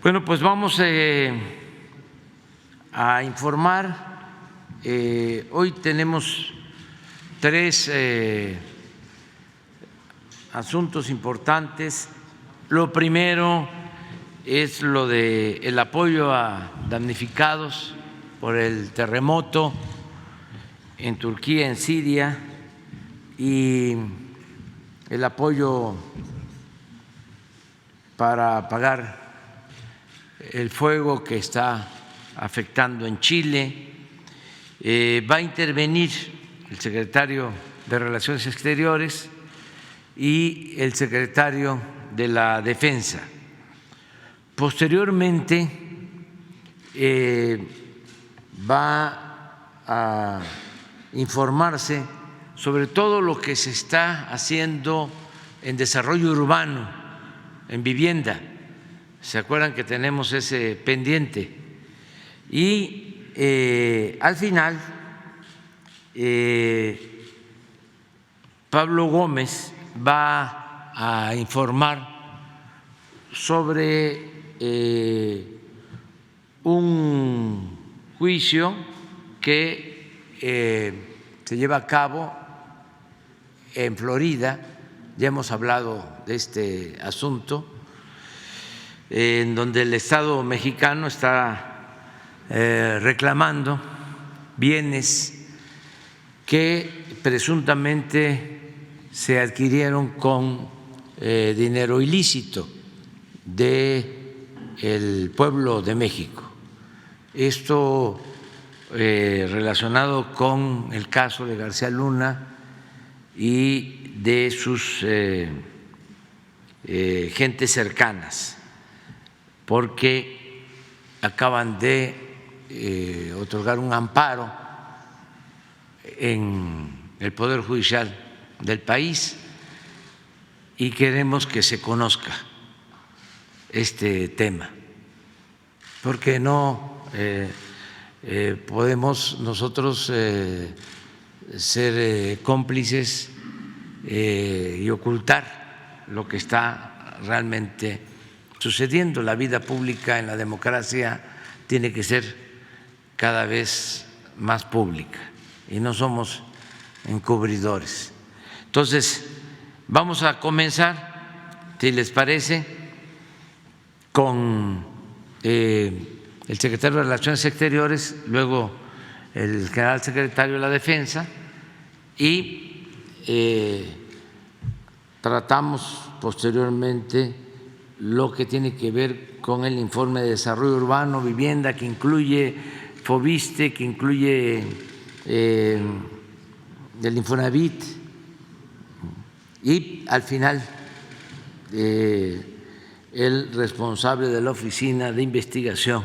Bueno, pues vamos a informar. Hoy tenemos tres asuntos importantes. Lo primero es lo de el apoyo a damnificados por el terremoto en Turquía, en Siria, y el apoyo para apagar el fuego que está afectando en Chile. Va a intervenir el secretario de Relaciones Exteriores y el secretario de la Defensa. Posteriormente va a informarse sobre todo lo que se está haciendo en desarrollo urbano, en vivienda. ¿Se acuerdan que tenemos ese pendiente? Y al final, Pablo Gómez va a informar sobre un juicio que se lleva a cabo en Florida. Ya hemos hablado de este asunto, en donde el Estado mexicano está reclamando bienes que presuntamente se adquirieron con dinero ilícito del pueblo de México. Esto relacionado con el caso de García Luna y de sus gentes cercanas, porque acaban de otorgar un amparo en el Poder Judicial del país y queremos que se conozca este tema, porque no podemos nosotros ser cómplices y ocultar lo que está realmente sucediendo. La vida pública en la democracia tiene que ser cada vez más pública y no somos encubridores. Entonces, vamos a comenzar, si les parece, con el secretario de Relaciones Exteriores, luego el general secretario de la Defensa, y tratamos posteriormente lo que tiene que ver con el informe de desarrollo urbano, vivienda, que incluye Fobiste, que incluye el Infonavit, y al final el responsable de la Oficina de Investigación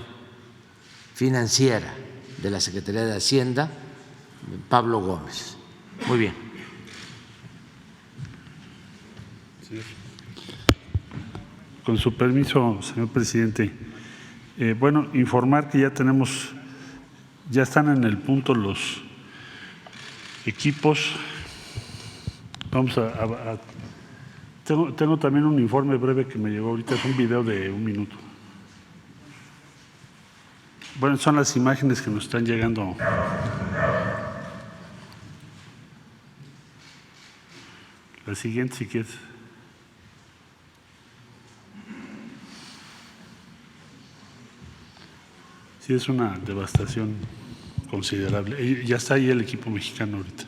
Financiera de la Secretaría de Hacienda, Pablo Gómez. Muy bien. Con su permiso, señor presidente. Bueno, informar que ya están en el punto los equipos. Vamos tengo también un informe breve que me llegó ahorita, es un video de 1 minuto. Bueno, son las imágenes que nos están llegando. La siguiente, si quieres. Sí, es una devastación considerable. Y ya está ahí el equipo mexicano ahorita.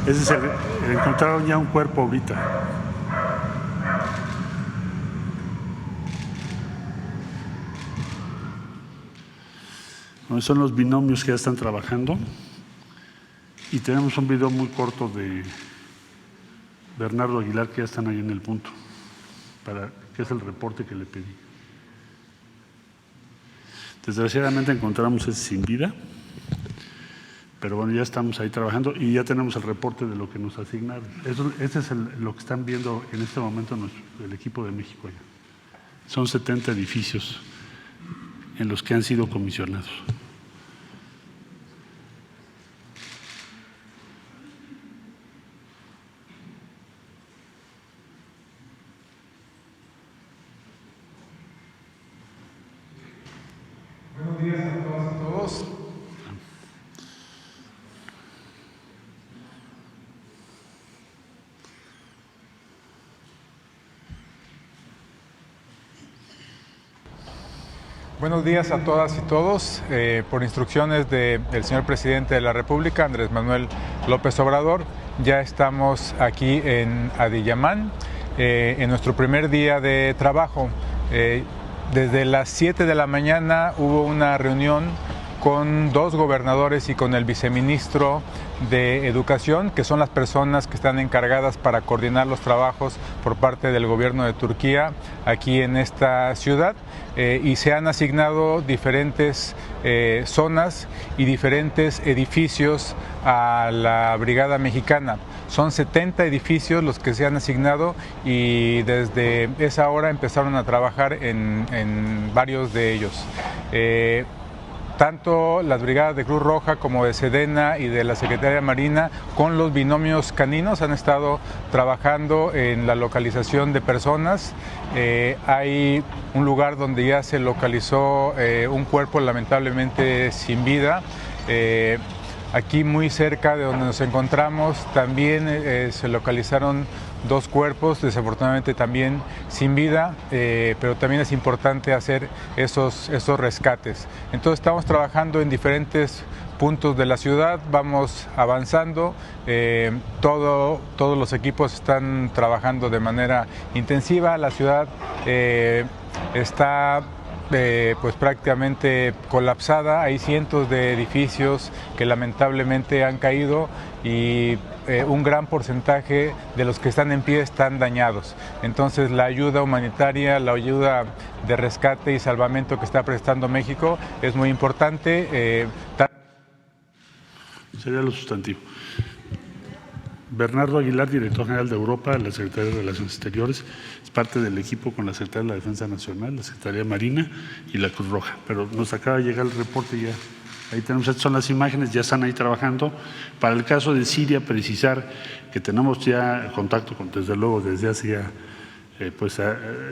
Ese es encontraron ya un cuerpo ahorita. Son los binomios que ya están trabajando. Y tenemos un video muy corto de Bernardo Aguilar que ya están ahí en el punto, que es el reporte que le pedí. Desgraciadamente encontramos ese sin vida, pero bueno, ya estamos ahí trabajando y ya tenemos el reporte de lo que nos asignaron. Ese es lo que están viendo en este momento el equipo de México allá. Son 70 edificios en los que han sido comisionados. todos. Buenos días a todas y todos. Por instrucciones del señor presidente de la República, Andrés Manuel López Obrador, ya estamos aquí en Adiyaman, en nuestro primer día de trabajo. Desde las 7 de la mañana hubo una reunión con 2 gobernadores y con el viceministro de Educación, que son las personas que están encargadas para coordinar los trabajos por parte del gobierno de Turquía aquí en esta ciudad, y se han asignado diferentes zonas y diferentes edificios a la Brigada Mexicana. Son 70 edificios los que se han asignado y desde esa hora empezaron a trabajar en varios de ellos. Tanto las brigadas de Cruz Roja como de Sedena y de la Secretaría Marina con los binomios caninos han estado trabajando en la localización de personas. Hay un lugar donde ya se localizó un cuerpo lamentablemente sin vida. Aquí muy cerca de donde nos encontramos también se localizaron 2 cuerpos, desafortunadamente también sin vida, pero también es importante hacer esos rescates. Entonces estamos trabajando en diferentes puntos de la ciudad, vamos avanzando, todos los equipos están trabajando de manera intensiva, la ciudad está pues prácticamente colapsada, hay cientos de edificios que lamentablemente han caído y un gran porcentaje de los que están en pie están dañados. Entonces la ayuda humanitaria, la ayuda de rescate y salvamento que está prestando México es muy importante. Sería lo sustantivo. Bernardo Aguilar, director general de Europa de la Secretaría de Relaciones Exteriores, es parte del equipo con la Secretaría de la Defensa Nacional, la Secretaría Marina y la Cruz Roja. Pero nos acaba de llegar el reporte ya. Ahí tenemos, estas son las imágenes, ya están ahí trabajando. Para el caso de Siria, precisar que tenemos ya contacto, desde luego, desde hace ya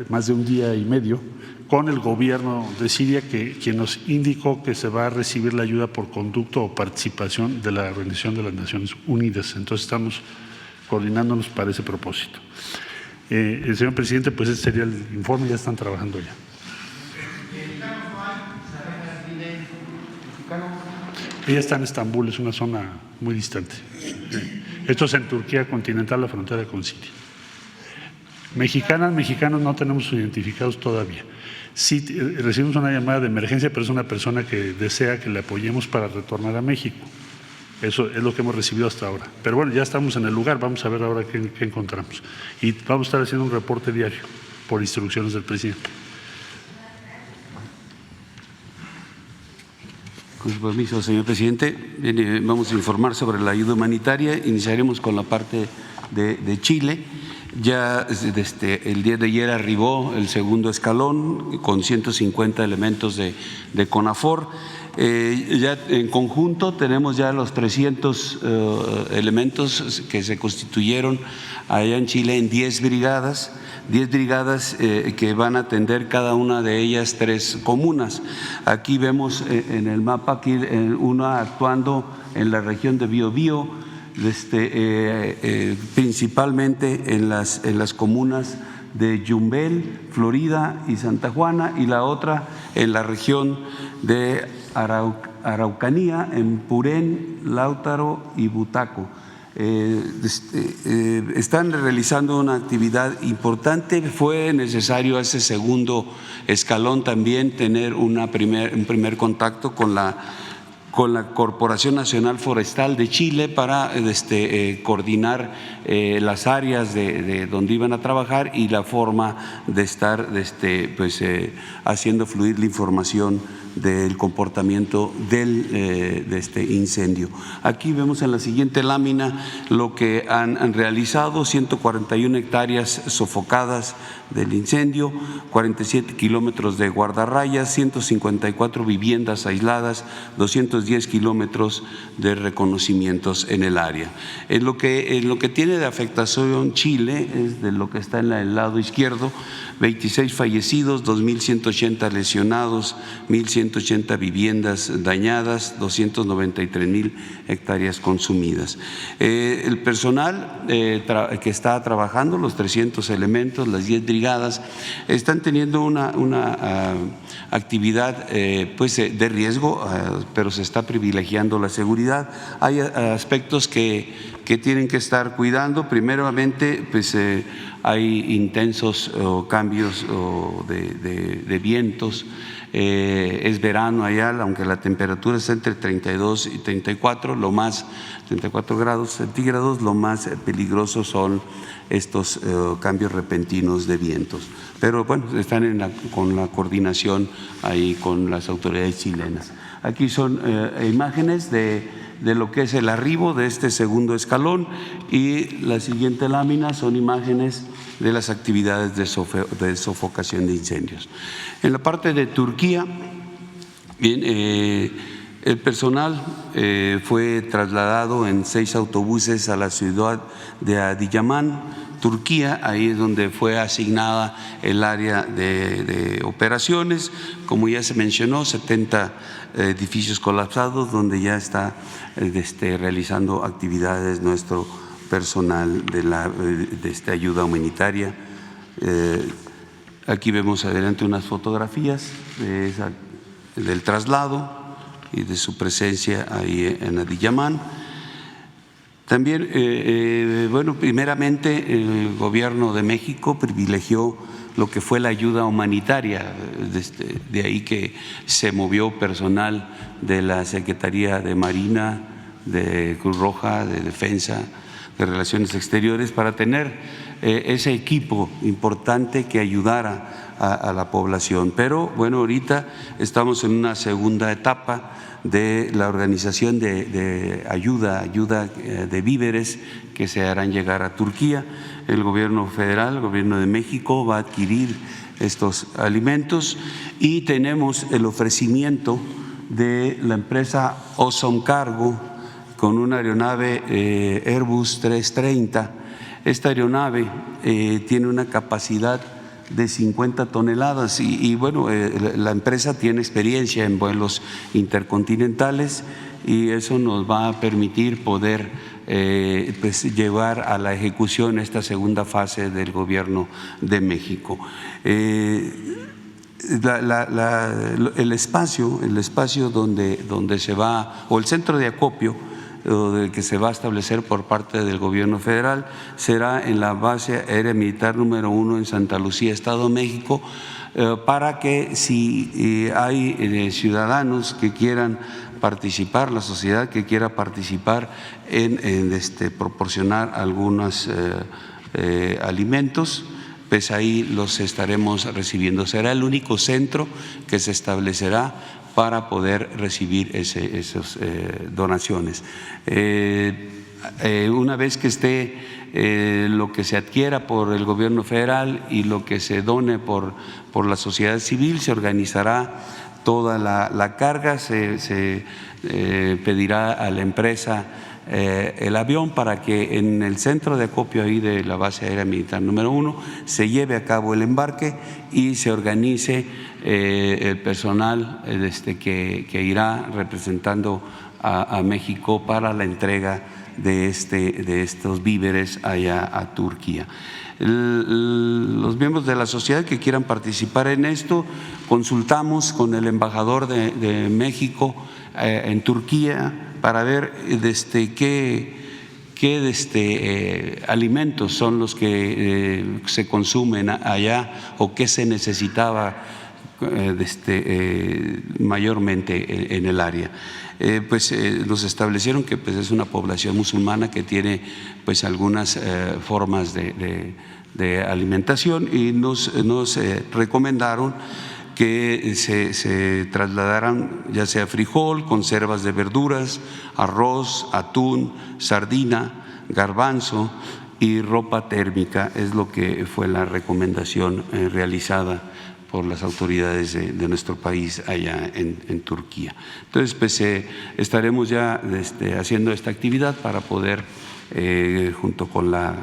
más de un día y medio, con el gobierno de Siria, quien nos indicó que se va a recibir la ayuda por conducto o participación de la Organización de las Naciones Unidas. Entonces estamos coordinándonos para ese propósito. El señor presidente, pues ese sería el informe, ya están trabajando ya. Ella está en Estambul, es una zona muy distante. Esto es en Turquía continental, la frontera con Siria. Mexicanos no tenemos identificados todavía. Sí recibimos una llamada de emergencia, pero es una persona que desea que le apoyemos para retornar a México. Eso es lo que hemos recibido hasta ahora. Pero bueno, ya estamos en el lugar, vamos a ver ahora qué encontramos. Y vamos a estar haciendo un reporte diario por instrucciones del presidente. Con su permiso, señor presidente, vamos a informar sobre la ayuda humanitaria. Iniciaremos con la parte de Chile. Ya el día de ayer arribó el segundo escalón con 150 elementos de CONAFOR. Ya en conjunto tenemos ya los 300 elementos que se constituyeron allá en Chile en 10 brigadas que van a atender cada una de ellas 3 comunas. Aquí vemos en el mapa aquí una actuando en la región de Biobío, principalmente en las comunas de Yumbel, Florida y Santa Juana, y la otra en la región de Araucanía, en Purén, Lautaro y Butaco. Están realizando una actividad importante. Fue necesario ese segundo escalón también tener un primer contacto con la Corporación Nacional Forestal de Chile para coordinar las áreas de donde iban a trabajar y la forma de estar haciendo fluir la información del comportamiento de este incendio. Aquí vemos en la siguiente lámina lo que han realizado: 141 hectáreas sofocadas del incendio, 47 kilómetros de guardarrayas, 154 viviendas aisladas, 210 kilómetros de reconocimientos en el área. En lo que tiene de afectación Chile es de lo que está en el lado izquierdo: 26 fallecidos, 2.180 lesionados, 1.100 180 viviendas dañadas, 293,000 hectáreas consumidas. El personal que está trabajando, los 300 elementos, las 10 brigadas, están teniendo una actividad pues de riesgo, pero se está privilegiando la seguridad. Hay aspectos que tienen que estar cuidando. Primeramente, pues hay intensos cambios de vientos. Es verano allá, aunque la temperatura está entre 32 y 34, 34 grados centígrados, lo más peligroso son estos cambios repentinos de vientos. Pero bueno, están con la coordinación ahí con las autoridades chilenas. Aquí son imágenes de lo que es el arribo de este segundo escalón, y la siguiente lámina son imágenes de las actividades de sofocación de incendios. En la parte de Turquía, bien, el personal fue trasladado en 6 autobuses a la ciudad de Adiyaman, Turquía. Ahí es donde fue asignada el área de operaciones. Como ya se mencionó, 70 edificios colapsados donde ya está realizando actividades nuestro personal de esta ayuda humanitaria. Aquí vemos adelante unas fotografías del traslado y de su presencia ahí en Adiyaman. También, bueno, primeramente el Gobierno de México privilegió lo que fue la ayuda humanitaria, de ahí que se movió personal de la Secretaría de Marina, de Cruz Roja, de Defensa, de Relaciones Exteriores, para tener ese equipo importante que ayudara a la población. Pero bueno, ahorita estamos en una segunda etapa de la organización de ayuda de víveres que se harán llegar a Turquía. El gobierno federal, el gobierno de México va a adquirir estos alimentos, y tenemos el ofrecimiento de la empresa Awesome Cargo con una aeronave Airbus 330. Esta aeronave tiene una capacidad de 50 toneladas y bueno, la empresa tiene experiencia en vuelos intercontinentales, y eso nos va a permitir poder pues llevar a la ejecución esta segunda fase del Gobierno de México. El espacio donde se va, o el centro de acopio que se va a establecer por parte del Gobierno federal, será en la base aérea militar número 1 en Santa Lucía, Estado de México, para que si hay ciudadanos que quieran participar, la sociedad que quiera participar en proporcionar algunos alimentos, pues ahí los estaremos recibiendo. Será el único centro que se establecerá para poder recibir esas donaciones. Una vez que esté lo que se adquiera por el Gobierno federal y lo que se done por la sociedad civil, se organizará toda la carga, se pedirá a la empresa el avión para que en el centro de acopio ahí de la base aérea militar número 1 se lleve a cabo el embarque y se organice el personal que irá representando a México para la entrega de estos víveres allá a Turquía. Los miembros de la sociedad que quieran participar en esto, consultamos con el embajador de México en Turquía para ver qué alimentos son los que se consumen allá o qué se necesitaba mayormente en el área. Nos establecieron que pues es una población musulmana que tiene pues algunas formas de alimentación, y nos recomendaron que se trasladaran ya sea frijol, conservas de verduras, arroz, atún, sardina, garbanzo y ropa térmica. Es lo que fue la recomendación realizada por las autoridades de nuestro país allá en Turquía. Entonces, pues estaremos ya haciendo esta actividad para poder, junto con la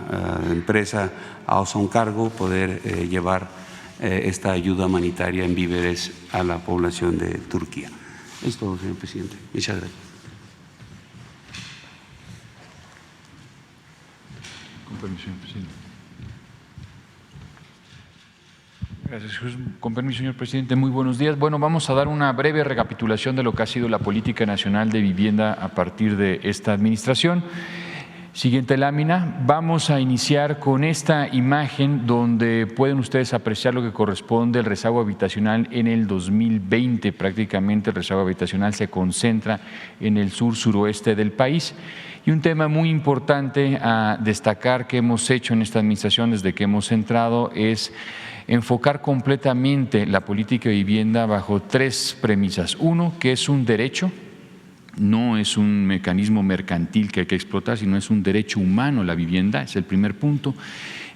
empresa Awesome Cargo, poder llevar esta ayuda humanitaria en víveres a la población de Turquía. Es todo, señor presidente. Muchas gracias. Con permiso, señor presidente. Gracias, Jesús. Con permiso, señor presidente. Muy buenos días. Bueno, vamos a dar una breve recapitulación de lo que ha sido la política nacional de vivienda a partir de esta administración. Siguiente lámina. Vamos a iniciar con esta imagen donde pueden ustedes apreciar lo que corresponde al rezago habitacional en el 2020. Prácticamente el rezago habitacional se concentra en el sur-suroeste del país. Y un tema muy importante a destacar que hemos hecho en esta administración desde que hemos entrado es enfocar completamente la política de vivienda bajo tres premisas. Uno, que es un derecho. No es un mecanismo mercantil que hay que explotar, sino es un derecho humano la vivienda, es el primer punto.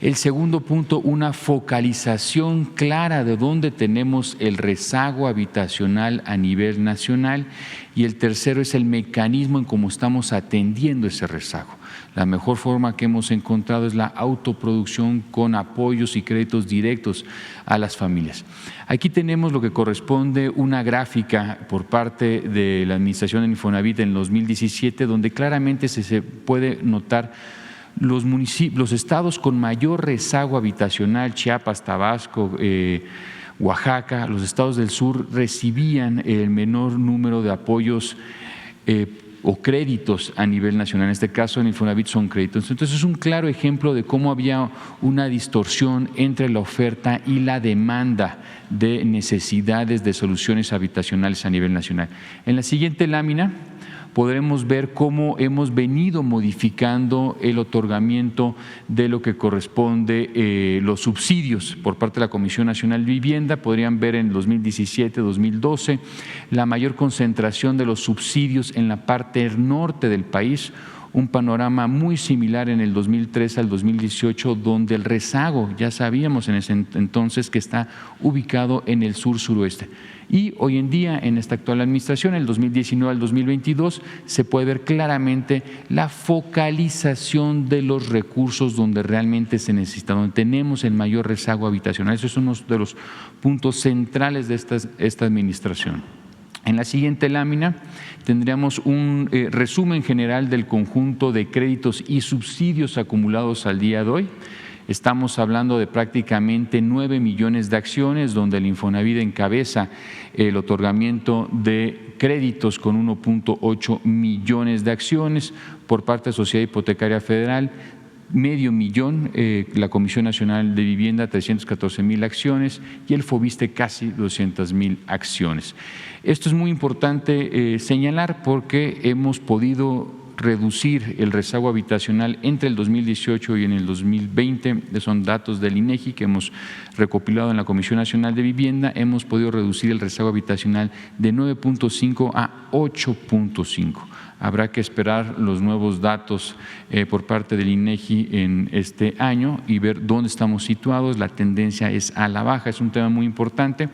El segundo punto, una focalización clara de dónde tenemos el rezago habitacional a nivel nacional. Y el tercero es el mecanismo en cómo estamos atendiendo ese rezago. La mejor forma que hemos encontrado es la autoproducción con apoyos y créditos directos a las familias. Aquí tenemos lo que corresponde una gráfica por parte de la administración de Infonavit en 2017, donde claramente se puede notar los municipios, los estados con mayor rezago habitacional, Chiapas, Tabasco, Oaxaca, los estados del sur recibían el menor número de apoyos o créditos a nivel nacional. En este caso, en Infonavit son créditos. Entonces, es un claro ejemplo de cómo había una distorsión entre la oferta y la demanda de necesidades de soluciones habitacionales a nivel nacional. En la siguiente lámina podremos ver cómo hemos venido modificando el otorgamiento de lo que corresponde los subsidios por parte de la Comisión Nacional de Vivienda. Podrían ver en 2017, 2012, la mayor concentración de los subsidios en la parte norte del país, un panorama muy similar en el 2003 al 2018, donde el rezago, ya sabíamos en ese entonces que está ubicado en el sur-suroeste. Y hoy en día, en esta actual administración, el 2019 al 2022, se puede ver claramente la focalización de los recursos donde realmente se necesita, donde tenemos el mayor rezago habitacional. Eso es uno de los puntos centrales de esta administración. En la siguiente lámina tendríamos un resumen general del conjunto de créditos y subsidios acumulados al día de hoy. Estamos hablando de prácticamente 9 millones de acciones, donde el Infonavit encabeza el otorgamiento de créditos con 1.8 millones de acciones por parte de Sociedad Hipotecaria Federal, 500,000, la Comisión Nacional de Vivienda 314,000 acciones y el Fobiste casi 200,000 acciones. Esto es muy importante señalar porque hemos podido reducir el rezago habitacional entre el 2018 y en el 2020, son datos del INEGI que hemos recopilado en la Comisión Nacional de Vivienda, hemos podido reducir el rezago habitacional de 9.5 a 8.5. Habrá que esperar los nuevos datos por parte del INEGI en este año y ver dónde estamos situados. La tendencia es a la baja, es un tema muy importante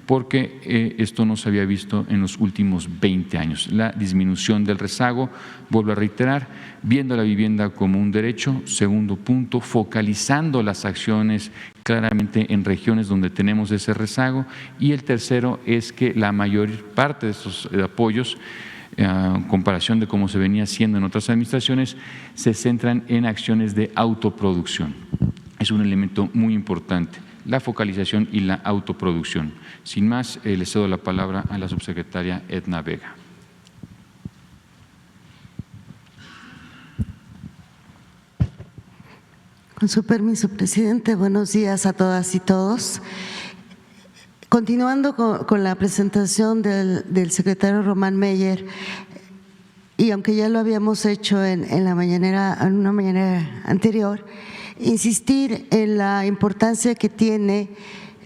porque esto no se había visto en los últimos 20 años. La disminución del rezago, vuelvo a reiterar, viendo la vivienda como un derecho. Segundo punto, focalizando las acciones claramente en regiones donde tenemos ese rezago. Y el tercero es que la mayor parte de estos apoyos, en comparación de cómo se venía haciendo en otras administraciones, se centran en acciones de autoproducción. Es un elemento muy importante, la focalización y la autoproducción. Sin más, le cedo la palabra a la subsecretaria Edna Vega. Con su permiso, presidente, buenos días a todas y todos. Continuando con la presentación del secretario Román Meyer, y aunque ya lo habíamos hecho en una mañanera anterior, insistir en la importancia que tiene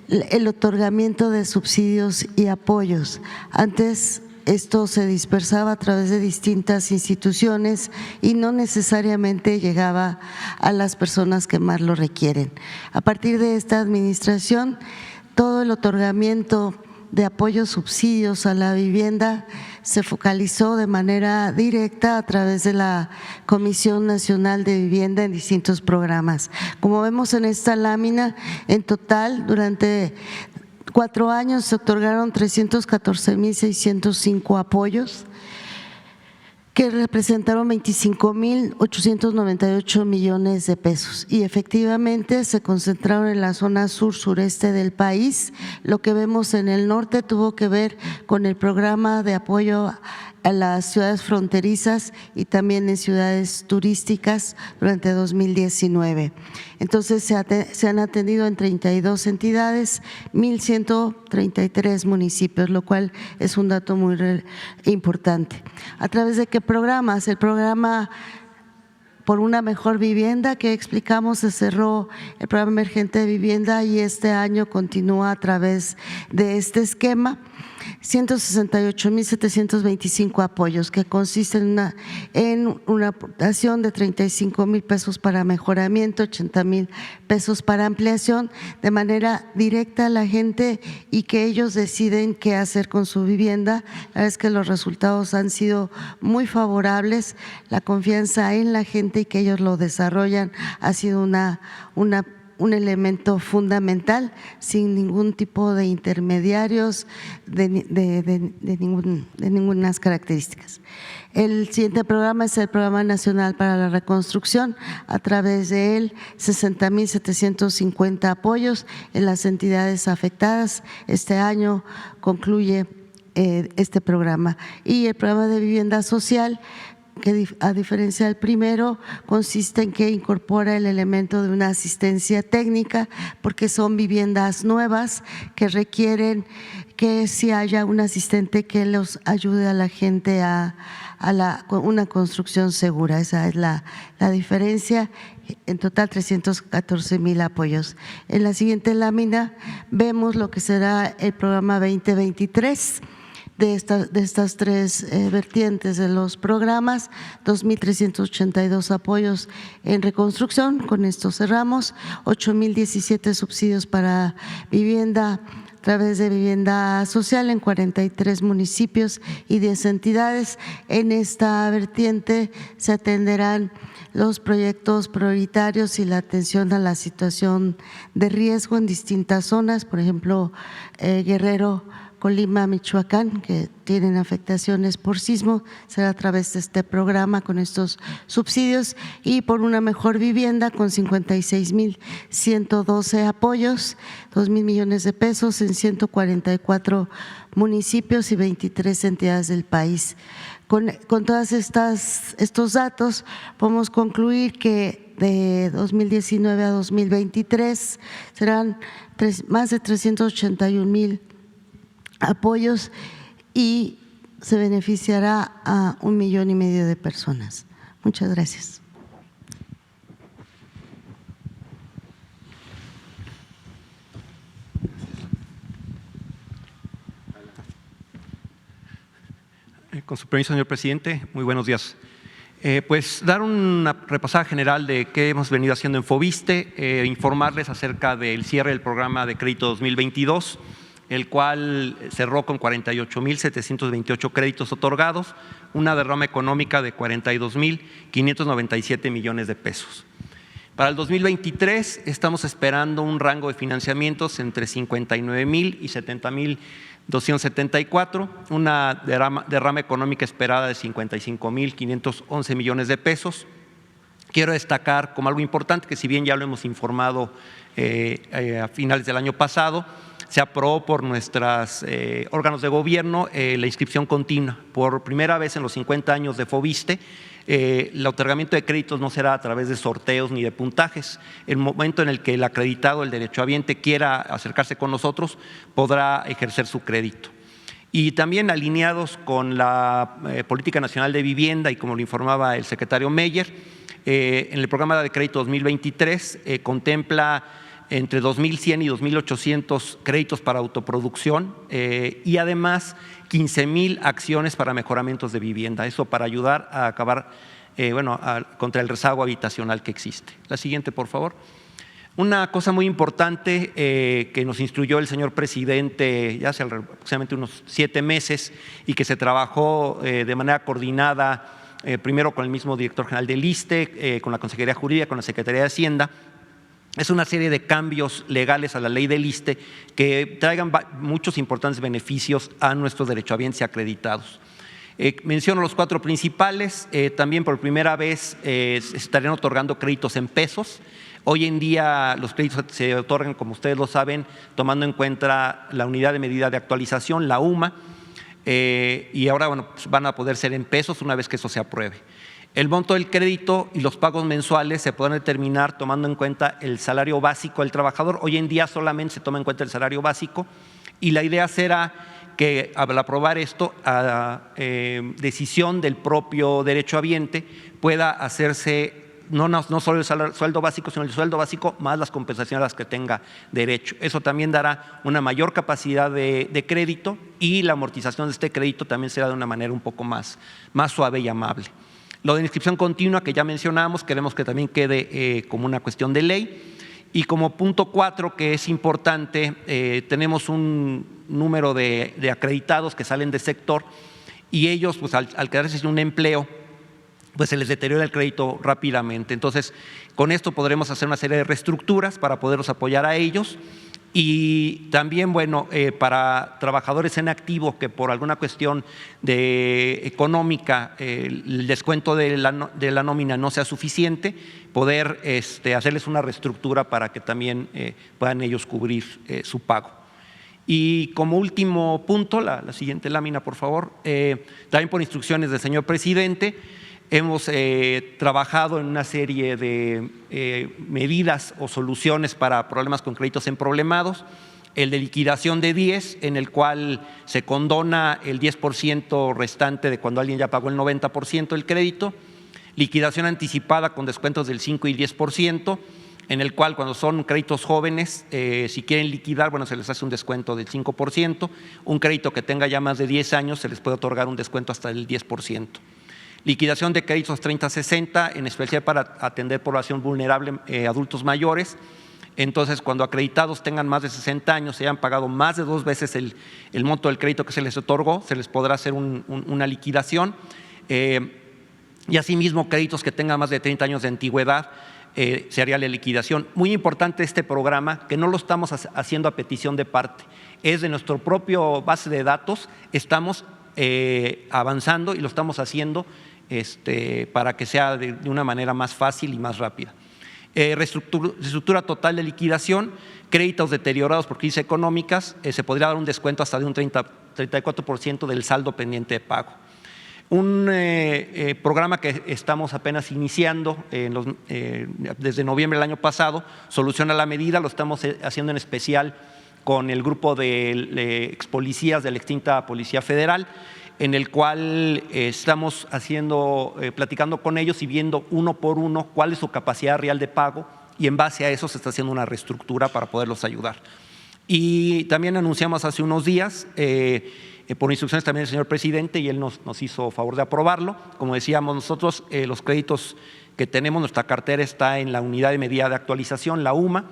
el otorgamiento de subsidios y apoyos. Antes esto se dispersaba a través de distintas instituciones y no necesariamente llegaba a las personas que más lo requieren. A partir de esta administración, todo el otorgamiento de apoyo subsidios a la vivienda se focalizó de manera directa a través de la Comisión Nacional de Vivienda en distintos programas. Como vemos en esta lámina, en total durante 4 años se otorgaron 314,605 apoyos que representaron 25,898 millones de pesos y efectivamente se concentraron en la zona sur-sureste del país. Lo que vemos en el norte tuvo que ver con el programa de apoyo a las ciudades fronterizas y también en ciudades turísticas durante 2019. Entonces se han atendido en 32 entidades, 1,133 municipios, lo cual es un dato muy importante. ¿A través de qué programas? El programa Por una Mejor Vivienda, que explicamos, se cerró el programa emergente de vivienda y este año continúa a través de este esquema. 168,725 apoyos, que consisten en una aportación de 35,000 pesos para mejoramiento, 80,000 pesos para ampliación, de manera directa a la gente y que ellos deciden qué hacer con su vivienda. La verdad es que los resultados han sido muy favorables, la confianza en la gente y que ellos lo desarrollan ha sido un elemento fundamental, sin ningún tipo de intermediarios, de ninguna características. El siguiente programa es el Programa Nacional para la Reconstrucción. A través de él, 60,750 apoyos en las entidades afectadas. Este año concluye este programa. Y el programa de vivienda social, que a diferencia del primero, consiste en que incorpora el elemento de una asistencia técnica, porque son viviendas nuevas que requieren que si haya un asistente que los ayude a la gente a una construcción segura. Esa es la diferencia. En total 314,000 apoyos. En la siguiente lámina vemos lo que será el programa 2023. De estas tres vertientes de los programas, 2,382 apoyos en reconstrucción, con esto cerramos, 8,017 subsidios para vivienda a través de vivienda social en 43 municipios y 10 entidades. En esta vertiente se atenderán los proyectos prioritarios y la atención a la situación de riesgo en distintas zonas, por ejemplo, Guerrero, Colima, Michoacán, que tienen afectaciones por sismo, será a través de este programa con estos subsidios. Y Por una Mejor Vivienda con 56,112 apoyos, 2,000 millones de pesos en 144 municipios y 23 entidades del país. Con todos estos datos podemos concluir que de 2019 a 2023 serán más de 381,000 apoyos y se beneficiará a 1,5 millones de personas. Muchas gracias. Con su permiso, señor presidente, muy buenos días. Pues dar una repasada general de qué hemos venido haciendo en Foviste, informarles acerca del cierre del programa de crédito 2022, el cual cerró con 48,728 créditos otorgados, una derrama económica de 42,597 millones de pesos. Para el 2023 estamos esperando un rango de financiamientos entre 59,000 y 70,274, una derrama económica esperada de 55,511 millones de pesos. Quiero destacar como algo importante que, si bien ya lo hemos informado a finales del año pasado, se aprobó por nuestros órganos de gobierno la inscripción continua. Por primera vez en los 50 años de Foviste, el otorgamiento de créditos no será a través de sorteos ni de puntajes. El momento en el que el acreditado, el derechohabiente, quiera acercarse con nosotros, podrá ejercer su crédito. Y también alineados con la Política Nacional de Vivienda y como lo informaba el secretario Meyer, en el programa de crédito 2023 contempla entre 2,100 y 2,800 créditos para autoproducción y además 15,000 acciones para mejoramientos de vivienda. Eso para ayudar a acabar contra el rezago habitacional que existe. La siguiente, por favor. Una cosa muy importante que nos instruyó el señor presidente ya hace aproximadamente unos 7 meses y que se trabajó de manera coordinada primero con el mismo director general del ISSSTE, con la Consejería Jurídica, con la Secretaría de Hacienda, es una serie de cambios legales a la ley del ISSSTE que traigan muchos importantes beneficios a nuestros derechohabientes y acreditados. Menciono los 4 principales. También por primera vez se estarían otorgando créditos en pesos. Hoy en día los créditos se otorgan, como ustedes lo saben, tomando en cuenta la unidad de medida de actualización, la UMA, y ahora pues van a poder ser en pesos una vez que eso se apruebe. El monto del crédito y los pagos mensuales se podrán determinar tomando en cuenta el salario básico del trabajador. Hoy en día solamente se toma en cuenta el salario básico y la idea será que al aprobar esto, a decisión del propio derechohabiente, pueda hacerse no solo el sueldo básico, sino el sueldo básico más las compensaciones a las que tenga derecho. Eso también dará una mayor capacidad de crédito y la amortización de este crédito también será de una manera un poco más suave y amable. Lo de inscripción continua que ya mencionamos, queremos que también quede como una cuestión de ley. Y como punto 4, que es importante, tenemos un número de acreditados que salen del sector y ellos, pues al quedarse sin un empleo, pues se les deteriora el crédito rápidamente. Entonces, con esto podremos hacer una serie de reestructuras para poderlos apoyar a ellos. Y también, bueno, para trabajadores en activo que por alguna cuestión económica el descuento de la nómina no sea suficiente, poder hacerles una reestructura para que también puedan ellos cubrir su pago. Y como último punto, la siguiente lámina, por favor, también por instrucciones del señor presidente, hemos trabajado en una serie de medidas o soluciones para problemas con créditos emproblemados. El de liquidación de 10, en el cual se condona el 10% restante de cuando alguien ya pagó el 90% del crédito. Liquidación anticipada con descuentos del 5 y 10%, en el cual cuando son créditos jóvenes, si quieren liquidar, bueno, se les hace un descuento del 5%. Un crédito que tenga ya más de 10 años, se les puede otorgar un descuento hasta del 10%. Liquidación de créditos 30-60, en especial para atender población vulnerable, adultos mayores. Entonces, cuando acreditados tengan más de 60 años, se hayan pagado más de 2 veces el monto del crédito que se les otorgó, se les podrá hacer una liquidación. Y asimismo, créditos que tengan más de 30 años de antigüedad, se haría la liquidación. Muy importante este programa, que no lo estamos haciendo a petición de parte, es de nuestro propio base de datos, estamos avanzando y lo estamos haciendo para que sea de una manera más fácil y más rápida. Reestructura total de liquidación, créditos deteriorados por crisis económicas, se podría dar un descuento hasta de un 34% del saldo pendiente de pago. Un programa que estamos apenas iniciando desde noviembre del año pasado, Soluciona la Medida, lo estamos haciendo en especial con el grupo de ex policías de la extinta Policía Federal, en el cual estamos platicando con ellos y viendo uno por uno cuál es su capacidad real de pago y en base a eso se está haciendo una reestructura para poderlos ayudar. Y también anunciamos hace unos días, por instrucciones también del señor presidente, y él nos hizo favor de aprobarlo, como decíamos nosotros, los créditos que tenemos, nuestra cartera está en la unidad de medida de actualización, la UMA.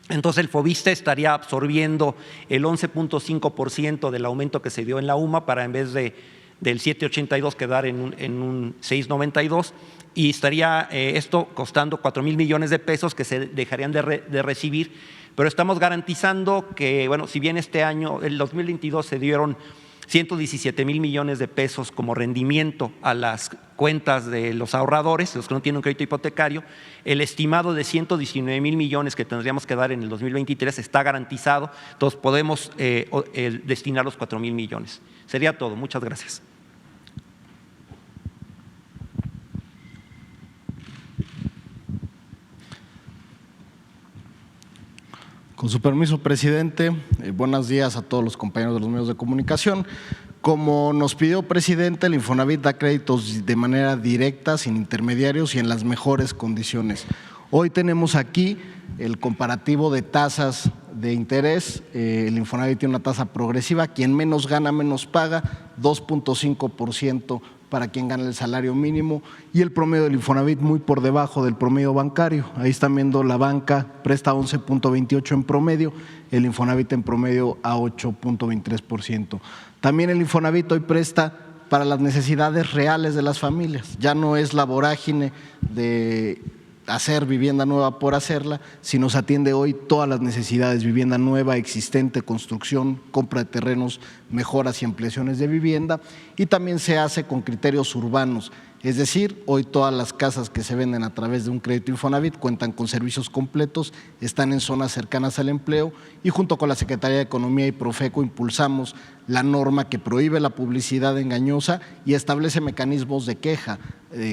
Entonces el FOBISSSTE estaría absorbiendo el 11.5% del aumento que se dio en la UMA para en vez del 7.82 quedar en un 6.92 y estaría esto costando 4,000 millones de pesos que se dejarían de recibir, pero estamos garantizando que, bueno, si bien este año, el 2022 se dieron 117,000 millones de pesos como rendimiento a las cuentas de los ahorradores, los que no tienen un crédito hipotecario, el estimado de 119,000 millones que tendríamos que dar en el 2023 está garantizado, entonces podemos destinar los 4,000 millones. Sería todo, muchas gracias. Con su permiso, presidente, buenos días a todos los compañeros de los medios de comunicación. Como nos pidió presidente, el Infonavit da créditos de manera directa, sin intermediarios y en las mejores condiciones. Hoy tenemos aquí el comparativo de tasas de interés. El Infonavit tiene una tasa progresiva, quien menos gana, menos paga, 2.5% para quien gana el salario mínimo, y el promedio del Infonavit muy por debajo del promedio bancario. Ahí están viendo, la banca presta 11.28 en promedio, el Infonavit en promedio a 8.23%. También el Infonavit hoy presta para las necesidades reales de las familias, ya no es la vorágine de hacer vivienda nueva por hacerla, sino se atiende hoy todas las necesidades: vivienda nueva, existente, construcción, compra de terrenos, mejoras y ampliaciones de vivienda, y también se hace con criterios urbanos. Es decir, hoy todas las casas que se venden a través de un crédito Infonavit cuentan con servicios completos, están en zonas cercanas al empleo, y junto con la Secretaría de Economía y Profeco impulsamos la norma que prohíbe la publicidad engañosa y establece mecanismos de queja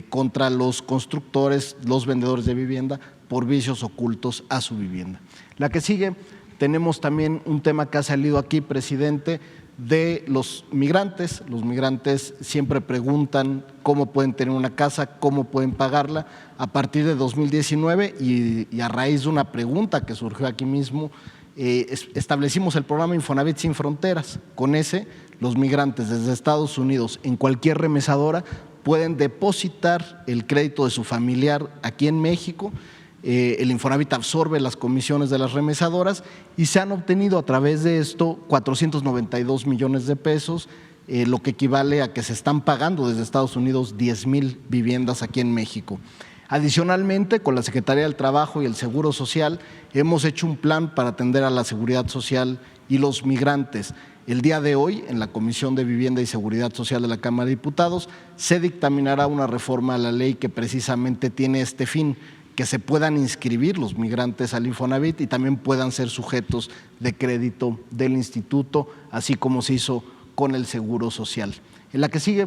contra los constructores, los vendedores de vivienda por vicios ocultos a su vivienda. La que sigue, tenemos también un tema que ha salido aquí, presidente, de los migrantes. Los migrantes siempre preguntan cómo pueden tener una casa, cómo pueden pagarla. A partir de 2019 y a raíz de una pregunta que surgió aquí mismo, establecimos el programa Infonavit Sin Fronteras. Con ese, los migrantes desde Estados Unidos en cualquier remesadora pueden depositar el crédito de su familiar aquí en México. El Infonavit absorbe las comisiones de las remesadoras y se han obtenido a través de esto 492 millones de pesos, lo que equivale a que se están pagando desde Estados Unidos 10,000 viviendas aquí en México. Adicionalmente, con la Secretaría del Trabajo y el Seguro Social, hemos hecho un plan para atender a la seguridad social y los migrantes. El día de hoy, en la Comisión de Vivienda y Seguridad Social de la Cámara de Diputados, se dictaminará una reforma a la ley que precisamente tiene este fin: que se puedan inscribir los migrantes al Infonavit y también puedan ser sujetos de crédito del instituto, así como se hizo con el Seguro Social. En la que sigue,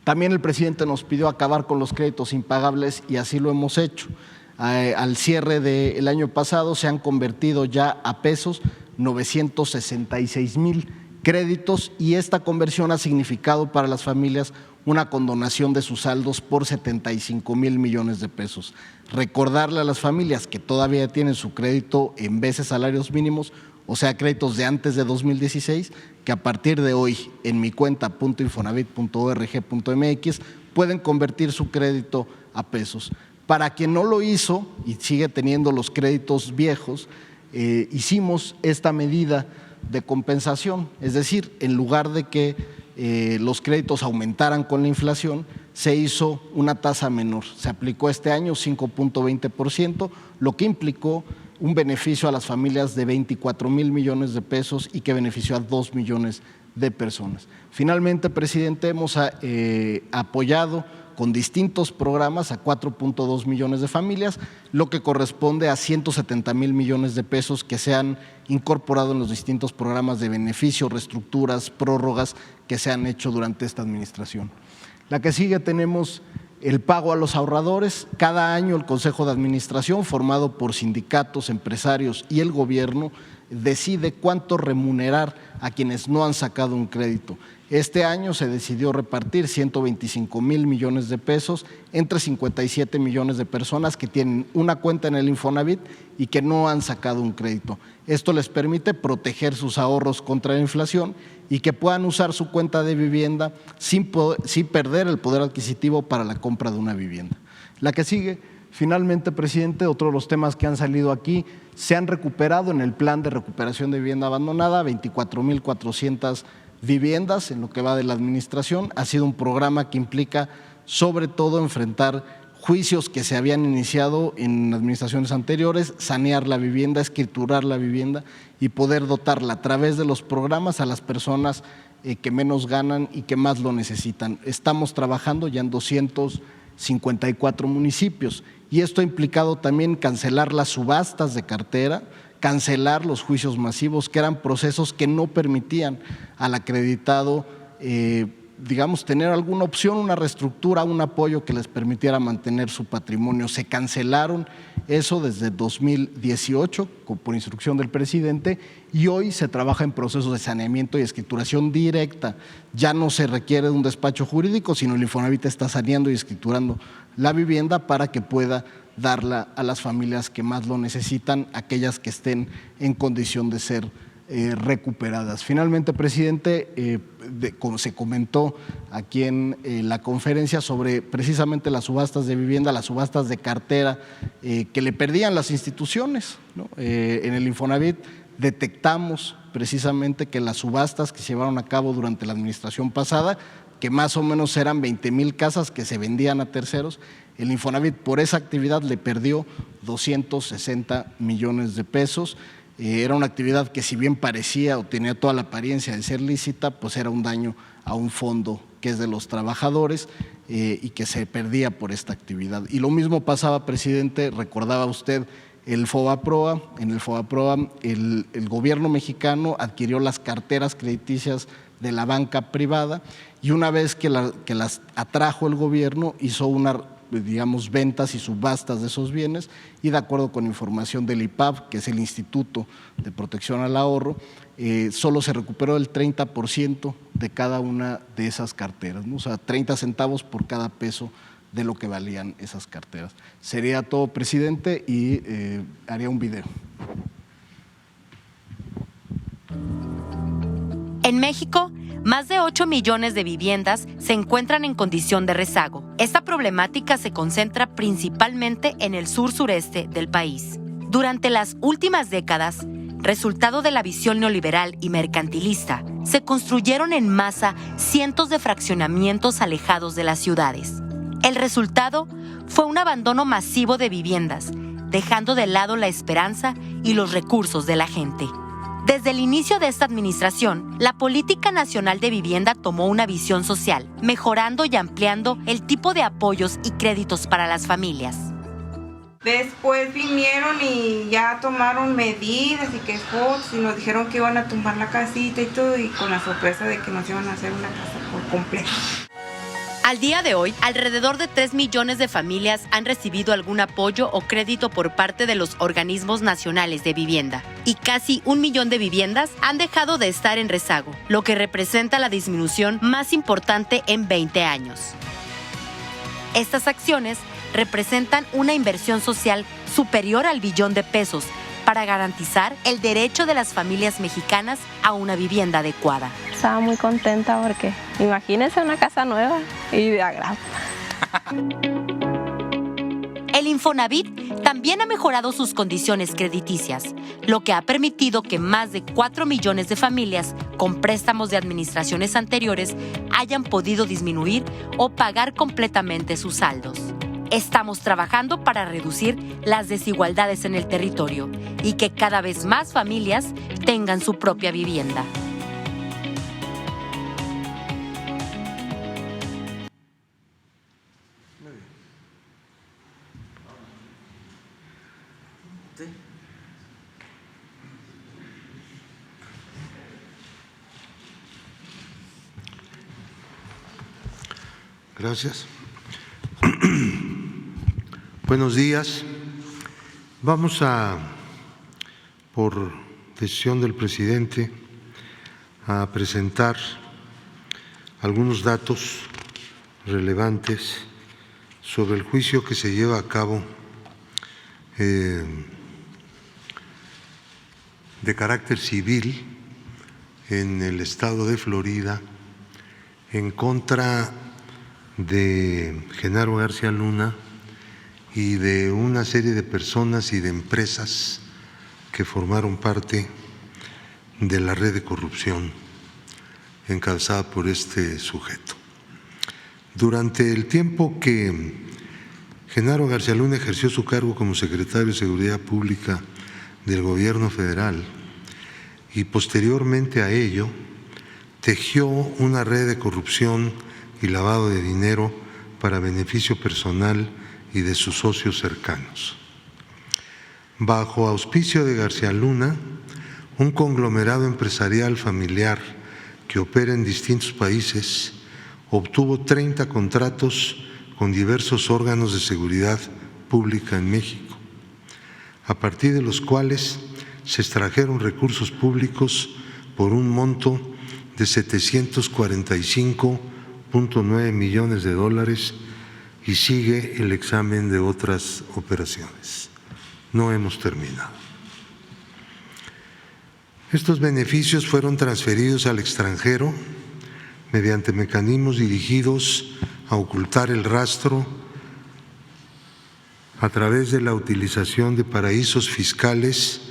también el presidente nos pidió acabar con los créditos impagables y así lo hemos hecho. Al cierre del año pasado se han convertido ya a pesos 966,000 créditos, y esta conversión ha significado para las familias una condonación de sus saldos por 75,000 millones de pesos. Recordarle a las familias que todavía tienen su crédito en veces salarios mínimos, o sea, créditos de antes de 2016, que a partir de hoy en mi cuenta .infonavit.org.mx pueden convertir su crédito a pesos. Para quien no lo hizo y sigue teniendo los créditos viejos, hicimos esta medida de compensación, es decir, en lugar de que los créditos aumentaran con la inflación, se hizo una tasa menor. Se aplicó este año 5.20%, lo que implicó un beneficio a las familias de 24,000 millones de pesos y que benefició a 2 millones de personas. Finalmente, presidente, hemos apoyado con distintos programas a 4.2 millones de familias, lo que corresponde a 170,000 millones de pesos que se han incorporado en los distintos programas de beneficio, reestructuras, prórrogas que se han hecho durante esta administración. La que sigue, tenemos el pago a los ahorradores. Cada año el Consejo de Administración, formado por sindicatos, empresarios y el gobierno, decide cuánto remunerar a quienes no han sacado un crédito. Este año se decidió repartir 125,000 millones de pesos entre 57 millones de personas que tienen una cuenta en el Infonavit y que no han sacado un crédito. Esto les permite proteger sus ahorros contra la inflación y que puedan usar su cuenta de vivienda sin perder el poder adquisitivo para la compra de una vivienda. La que sigue, finalmente, presidente, otro de los temas que han salido aquí, se han recuperado en el plan de recuperación de vivienda abandonada 24,400 viviendas en lo que va de la administración. Ha sido un programa que implica sobre todo enfrentar juicios que se habían iniciado en administraciones anteriores, sanear la vivienda, escriturar la vivienda y poder dotarla a través de los programas a las personas que menos ganan y que más lo necesitan. Estamos trabajando ya en 254 municipios y esto ha implicado también cancelar las subastas de cartera, cancelar los juicios masivos, que eran procesos que no permitían al acreditado, tener alguna opción, una reestructura, un apoyo que les permitiera mantener su patrimonio. Se cancelaron eso desde 2018 por instrucción del presidente y hoy se trabaja en procesos de saneamiento y escrituración directa. Ya no se requiere de un despacho jurídico, sino el Infonavit está saneando y escriturando la vivienda para que pueda darla a las familias que más lo necesitan, aquellas que estén en condición de ser recuperadas. Finalmente, presidente, como se comentó aquí en la conferencia sobre precisamente las subastas de vivienda, las subastas de cartera que le perdían las instituciones, ¿no? En el Infonavit detectamos precisamente que las subastas que se llevaron a cabo durante la administración pasada, que más o menos eran 20,000 casas que se vendían a terceros, el Infonavit por esa actividad le perdió 260 millones de pesos. Era una actividad que, si bien parecía o tenía toda la apariencia de ser lícita, pues era un daño a un fondo que es de los trabajadores y que se perdía por esta actividad. Y lo mismo pasaba, presidente, recordaba usted el FOBAPROA. En el FOBAPROA el gobierno mexicano adquirió las carteras crediticias de la banca privada y una vez que las atrajo el gobierno hizo ventas y subastas de esos bienes y, de acuerdo con información del IPAB, que es el Instituto de Protección al Ahorro, solo se recuperó el 30% de cada una de esas carteras, ¿no? O sea, 30 centavos por cada peso de lo que valían esas carteras. Sería todo, presidente, y haría un video. En México, más de 8 millones de viviendas se encuentran en condición de rezago. Esta problemática se concentra principalmente en el sur-sureste del país. Durante las últimas décadas, resultado de la visión neoliberal y mercantilista, se construyeron en masa cientos de fraccionamientos alejados de las ciudades. El resultado fue un abandono masivo de viviendas, dejando de lado la esperanza y los recursos de la gente. Desde el inicio de esta administración, la Política Nacional de Vivienda tomó una visión social, mejorando y ampliando el tipo de apoyos y créditos para las familias. Después vinieron y ya tomaron medidas y que fotos y nos dijeron que iban a tumbar la casita y todo, y con la sorpresa de que nos iban a hacer una casa por completo. Al día de hoy, alrededor de 3 millones de familias han recibido algún apoyo o crédito por parte de los organismos nacionales de vivienda y casi 1 millón de viviendas han dejado de estar en rezago, lo que representa la disminución más importante en 20 años. Estas acciones representan una inversión social superior al billón de pesos para garantizar el derecho de las familias mexicanas a una vivienda adecuada. Estaba muy contenta porque imagínense una casa nueva y de agrado. El Infonavit también ha mejorado sus condiciones crediticias, lo que ha permitido que más de 4 millones de familias con préstamos de administraciones anteriores hayan podido disminuir o pagar completamente sus saldos. Estamos trabajando para reducir las desigualdades en el territorio y que cada vez más familias tengan su propia vivienda. Gracias. Buenos días. Vamos a, por decisión del presidente, a presentar algunos datos relevantes sobre el juicio que se lleva a cabo de carácter civil en el estado de Florida en contra de Genaro García Luna y de una serie de personas y de empresas que formaron parte de la red de corrupción encabezada por este sujeto. Durante el tiempo que Genaro García Luna ejerció su cargo como secretario de Seguridad Pública del Gobierno Federal y posteriormente a ello tejió una red de corrupción y lavado de dinero para beneficio personal y de sus socios cercanos. Bajo auspicio de García Luna, un conglomerado empresarial familiar que opera en distintos países obtuvo 30 contratos con diversos órganos de seguridad pública en México, a partir de los cuales se extrajeron recursos públicos por un monto de $745.9 millones y sigue el examen de otras operaciones. No hemos terminado. Estos beneficios fueron transferidos al extranjero mediante mecanismos dirigidos a ocultar el rastro a través de la utilización de paraísos fiscales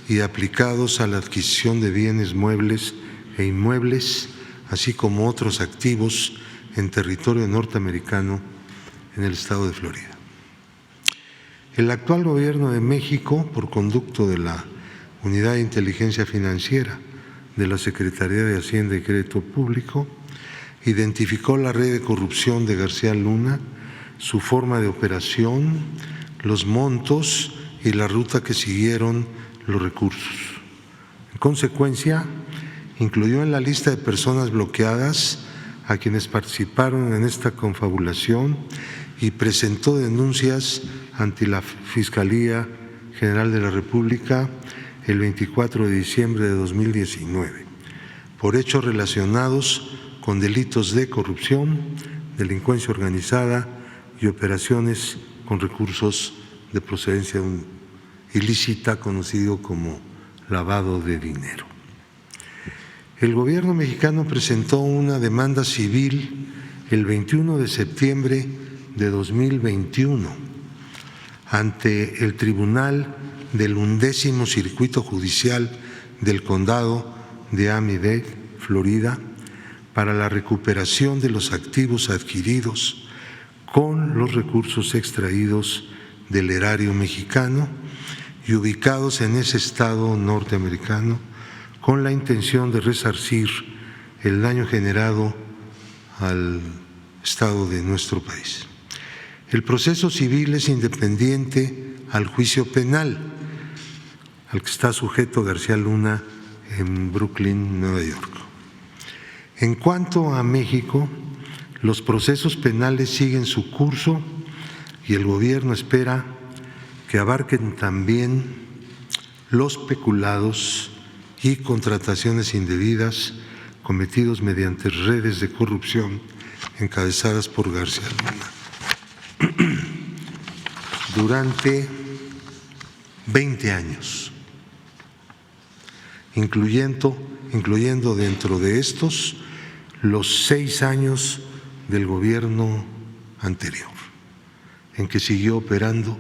y aplicados a la adquisición de bienes muebles e inmuebles, así como otros activos en territorio norteamericano en el estado de Florida. El actual gobierno de México, por conducto de la Unidad de Inteligencia Financiera de la Secretaría de Hacienda y Crédito Público, identificó la red de corrupción de García Luna, su forma de operación, los montos y la ruta que siguieron los recursos. En consecuencia, incluyó en la lista de personas bloqueadas a quienes participaron en esta confabulación y presentó denuncias ante la Fiscalía General de la República el 24 de diciembre de 2019 por hechos relacionados con delitos de corrupción, delincuencia organizada y operaciones con recursos de procedencia ilícita, conocido como lavado de dinero. El gobierno mexicano presentó una demanda civil el 21 de septiembre de 2021 ante el Tribunal del 11º Circuito Judicial del Condado de Miami-Dade, Florida, para la recuperación de los activos adquiridos con los recursos extraídos del erario mexicano y ubicados en ese estado norteamericano, con la intención de resarcir el daño generado al estado de nuestro país. El proceso civil es independiente al juicio penal al que está sujeto García Luna en Brooklyn, Nueva York. En cuanto a México, los procesos penales siguen su curso y el gobierno espera que abarquen también los peculados y contrataciones indebidas cometidos mediante redes de corrupción encabezadas por García Luna durante 20 años, incluyendo dentro de estos los 6 años del gobierno anterior, en que siguió operando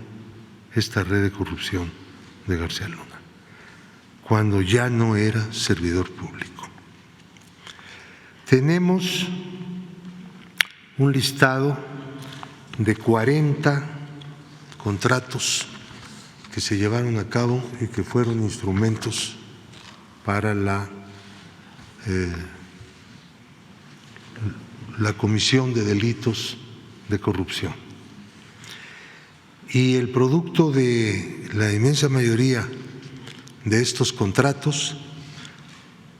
esta red de corrupción de García Luna, cuando ya no era servidor público. Tenemos un listado de 40 contratos que se llevaron a cabo y que fueron instrumentos para la comisión de delitos de corrupción. Y el producto de la inmensa mayoría de estos contratos,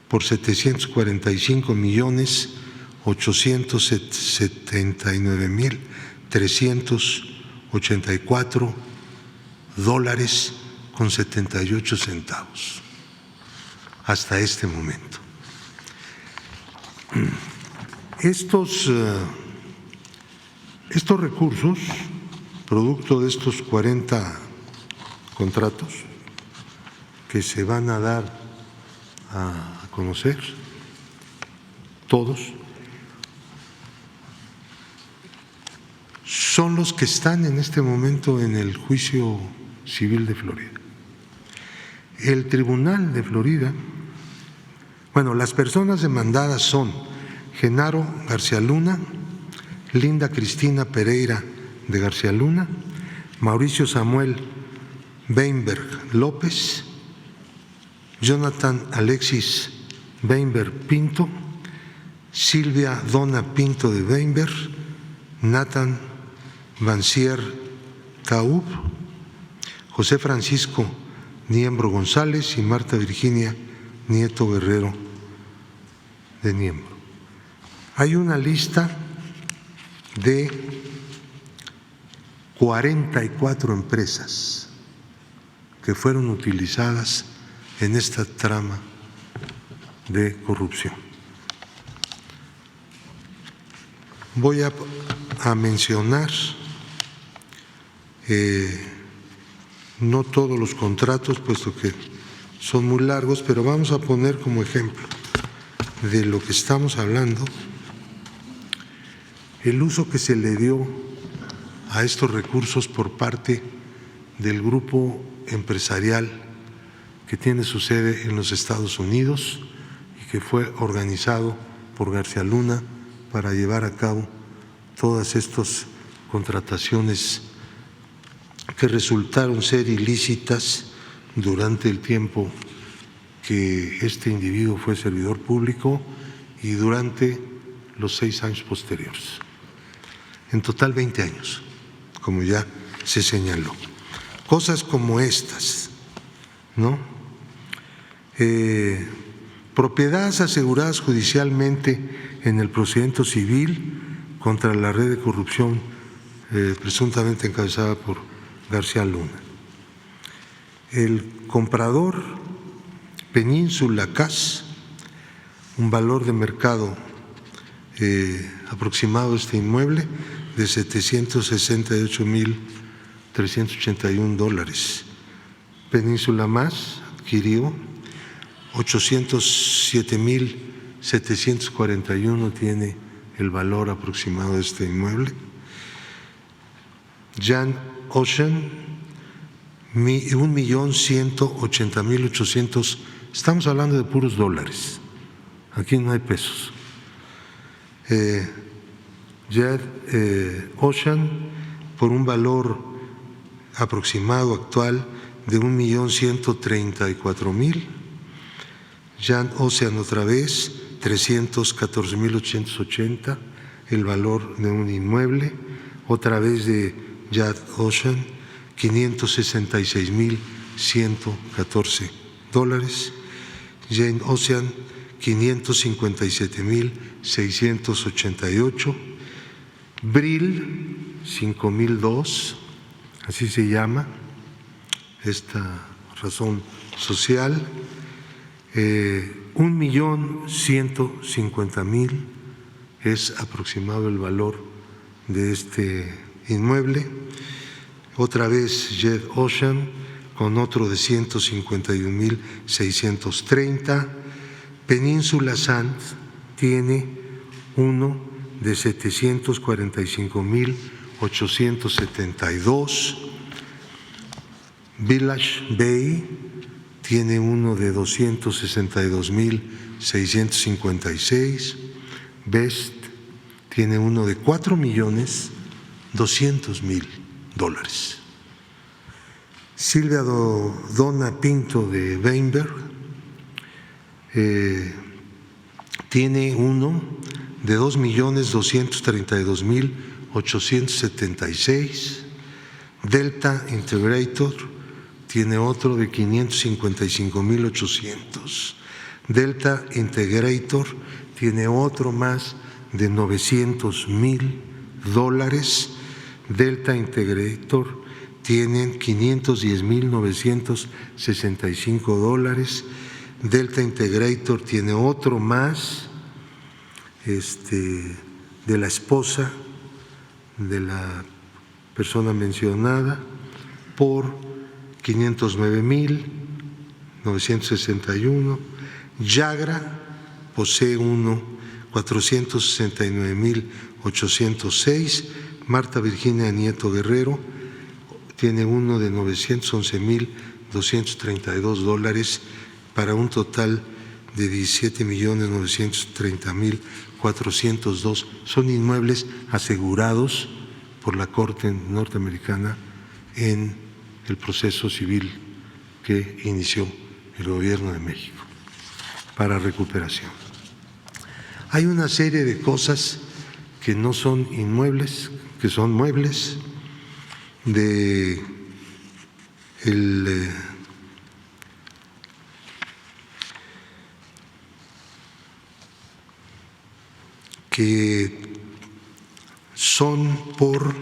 por 745.879.384 dólares con 78 centavos hasta este momento. Estos recursos, producto de estos 40 contratos que se van a dar a conocer todos, son los que están en este momento en el juicio civil de Florida. El Tribunal de Florida, bueno, las personas demandadas son Genaro García Luna, Linda Cristina Pereira de García Luna, Mauricio Samuel Weinberg López, Jonathan Alexis Weinberg Pinto, Silvia Donna Pinto de Weinberg, Nathan Vancier Taub, José Francisco Niembro González y Marta Virginia Nieto Guerrero de Niembro. Hay una lista de 44 empresas que fueron utilizadas en esta trama de corrupción. Voy a mencionar no todos los contratos, puesto que son muy largos, pero vamos a poner como ejemplo de lo que estamos hablando el uso que se le dio a estos recursos por parte del grupo empresarial que tiene su sede en los Estados Unidos y que fue organizado por García Luna para llevar a cabo todas estas contrataciones que resultaron ser ilícitas durante el tiempo que este individuo fue servidor público y durante los 6 años posteriores. En total 20 años, como ya se señaló. Cosas como estas, ¿no? Propiedades aseguradas judicialmente en el procedimiento civil contra la red de corrupción presuntamente encabezada por García Luna. El comprador Península CAS, un valor de mercado aproximado de este inmueble de $768,381. Península Más adquirió 807,741 tiene el valor aproximado de este inmueble. Jan Ocean, 1,180,800. Estamos hablando de puros dólares. Aquí no hay pesos. Jan Ocean, por un valor aproximado actual de 1,134,000. Jan Ocean otra vez, 314,880, el valor de un inmueble. Otra vez de Jan Ocean, $566,114. Jan Ocean, 557,688. Brill, 5,002, así se llama esta razón social. 1,150,000 es aproximado el valor de este inmueble. Otra vez Jet Ocean con otro de 151,630. Península Sand tiene uno de 745,872. Village Bay tiene uno de 262,656. Best tiene uno de $4,200,000. Silvia Donna Pinto de Weinberg tiene uno de 2,232,876. Delta Integrator tiene otro de 555,800. Delta Integrator tiene otro más de $900,000. Delta Integrator tienen $510,965. Delta Integrator tiene otro más de la esposa de la persona mencionada por $509,961. Yagra posee uno 469,806. Marta Virginia Nieto Guerrero tiene uno de $911,232 para un total de $17,930,402. Son inmuebles asegurados por la Corte norteamericana en el proceso civil que inició el Gobierno de México para recuperación. Hay una serie de cosas que no son inmuebles, que son muebles que son por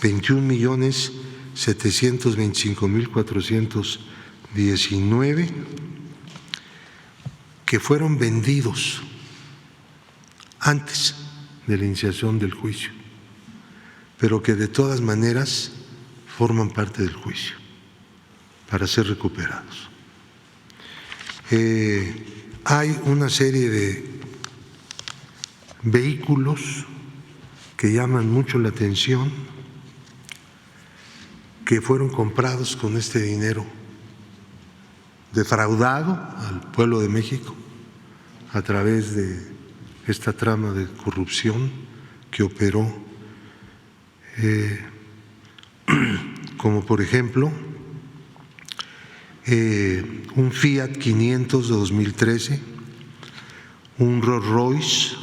21,725,419 que fueron vendidos antes de la iniciación del juicio, pero que de todas maneras forman parte del juicio para ser recuperados. Hay una serie de vehículos que llaman mucho la atención, que fueron comprados con este dinero defraudado al pueblo de México a través de esta trama de corrupción que operó, como por ejemplo un Fiat 500 de 2013, un Rolls Royce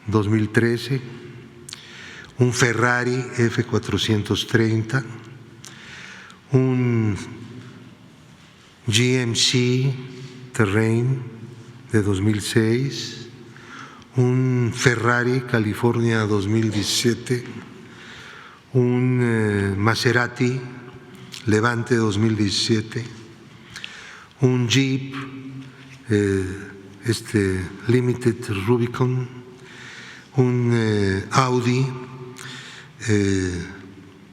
2013, un Ferrari F430, un GMC Terrain de 2006, un Ferrari California 2017, un Maserati Levante 2017, un Jeep Limited Rubicon, un Audi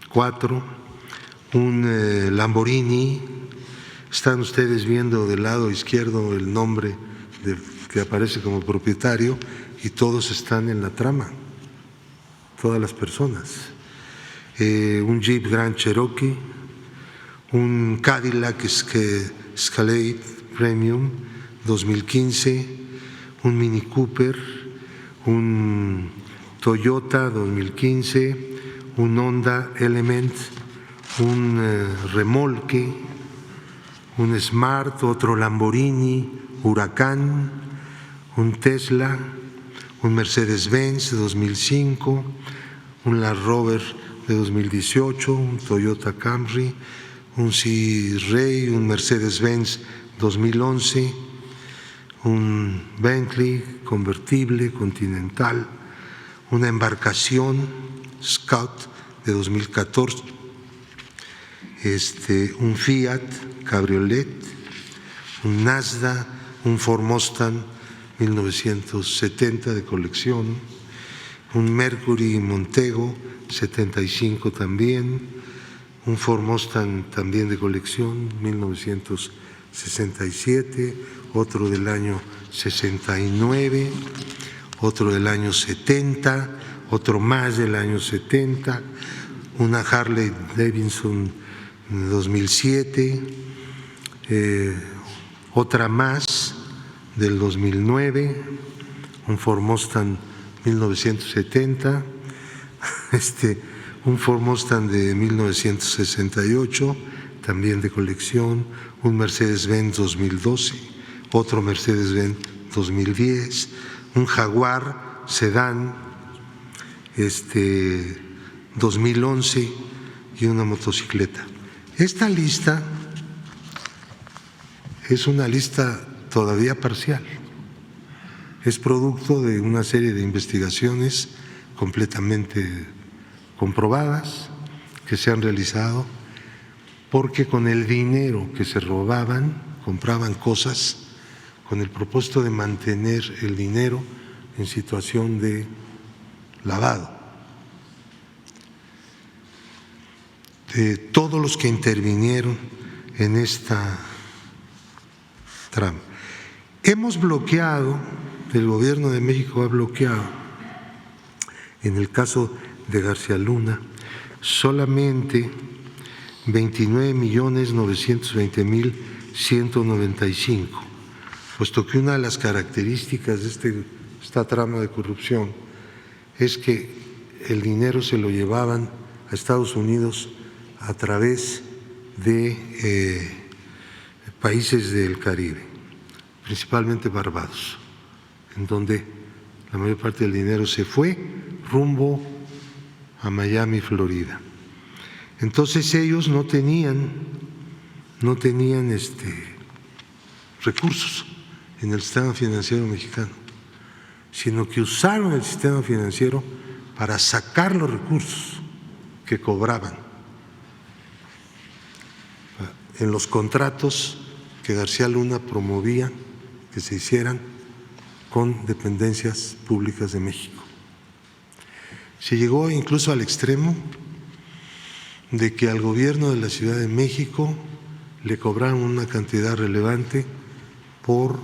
4, un Lamborghini. Están ustedes viendo del lado izquierdo el nombre que aparece como propietario y todos están en la trama, todas las personas. Un Jeep Grand Cherokee, un Cadillac Escalade Premium 2015, un Mini Cooper, un Toyota 2015, un Honda Element, un remolque, un Smart, otro Lamborghini, Huracán, un Tesla, un Mercedes-Benz de 2005, un Land Rover de 2018, un Toyota Camry, un Sea Ray, un Mercedes-Benz 2011, un Bentley convertible Continental, una embarcación Scout de 2014, un Fiat Cabriolet, un Mazda, un Ford Mustang 1970 de colección, un Mercury Montego 75 también, un Ford Mustang también de colección 1967, otro del año 69, otro del año 70, otro más del año 70, una Harley Davidson 2007, otra más del 2009, un Ford Mustang 1970, un Ford Mustang de 1968, también de colección, un Mercedes-Benz 2012, otro Mercedes-Benz 2010, un Jaguar sedán 2011 y una motocicleta. Esta lista es una lista todavía parcial, es producto de una serie de investigaciones completamente comprobadas que se han realizado, porque con el dinero que se robaban compraban cosas con el propósito de mantener el dinero en situación de lavado. De todos los que intervinieron en esta trama. Hemos bloqueado, el Gobierno de México ha bloqueado, en el caso de García Luna, solamente 29.920.195, puesto que una de las características de esta trama de corrupción es que el dinero se lo llevaban a Estados Unidos a través de países del Caribe, principalmente Barbados, en donde la mayor parte del dinero se fue rumbo a Miami, Florida. Entonces ellos no tenían recursos en el sistema financiero mexicano, sino que usaron el sistema financiero para sacar los recursos que cobraban en los contratos que García Luna promovía que se hicieran con dependencias públicas de México. Se llegó incluso al extremo de que al gobierno de la Ciudad de México le cobraron una cantidad relevante por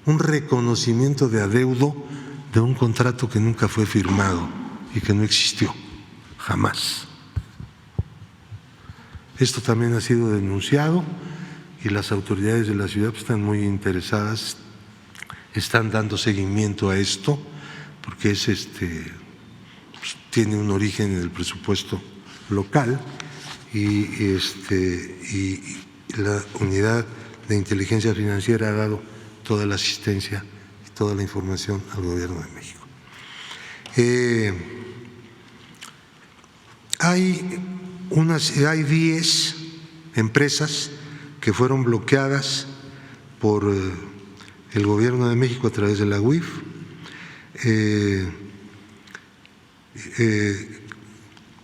un reconocimiento de adeudo de un contrato que nunca fue firmado y que no existió, jamás. Esto también ha sido denunciado y las autoridades de la ciudad están muy interesadas, están dando seguimiento a esto, porque es tiene un origen en el presupuesto local y la unidad de inteligencia financiera ha dado toda la asistencia y toda la información al Gobierno de México. Hay 10 empresas que fueron bloqueadas por el Gobierno de México a través de la UIF,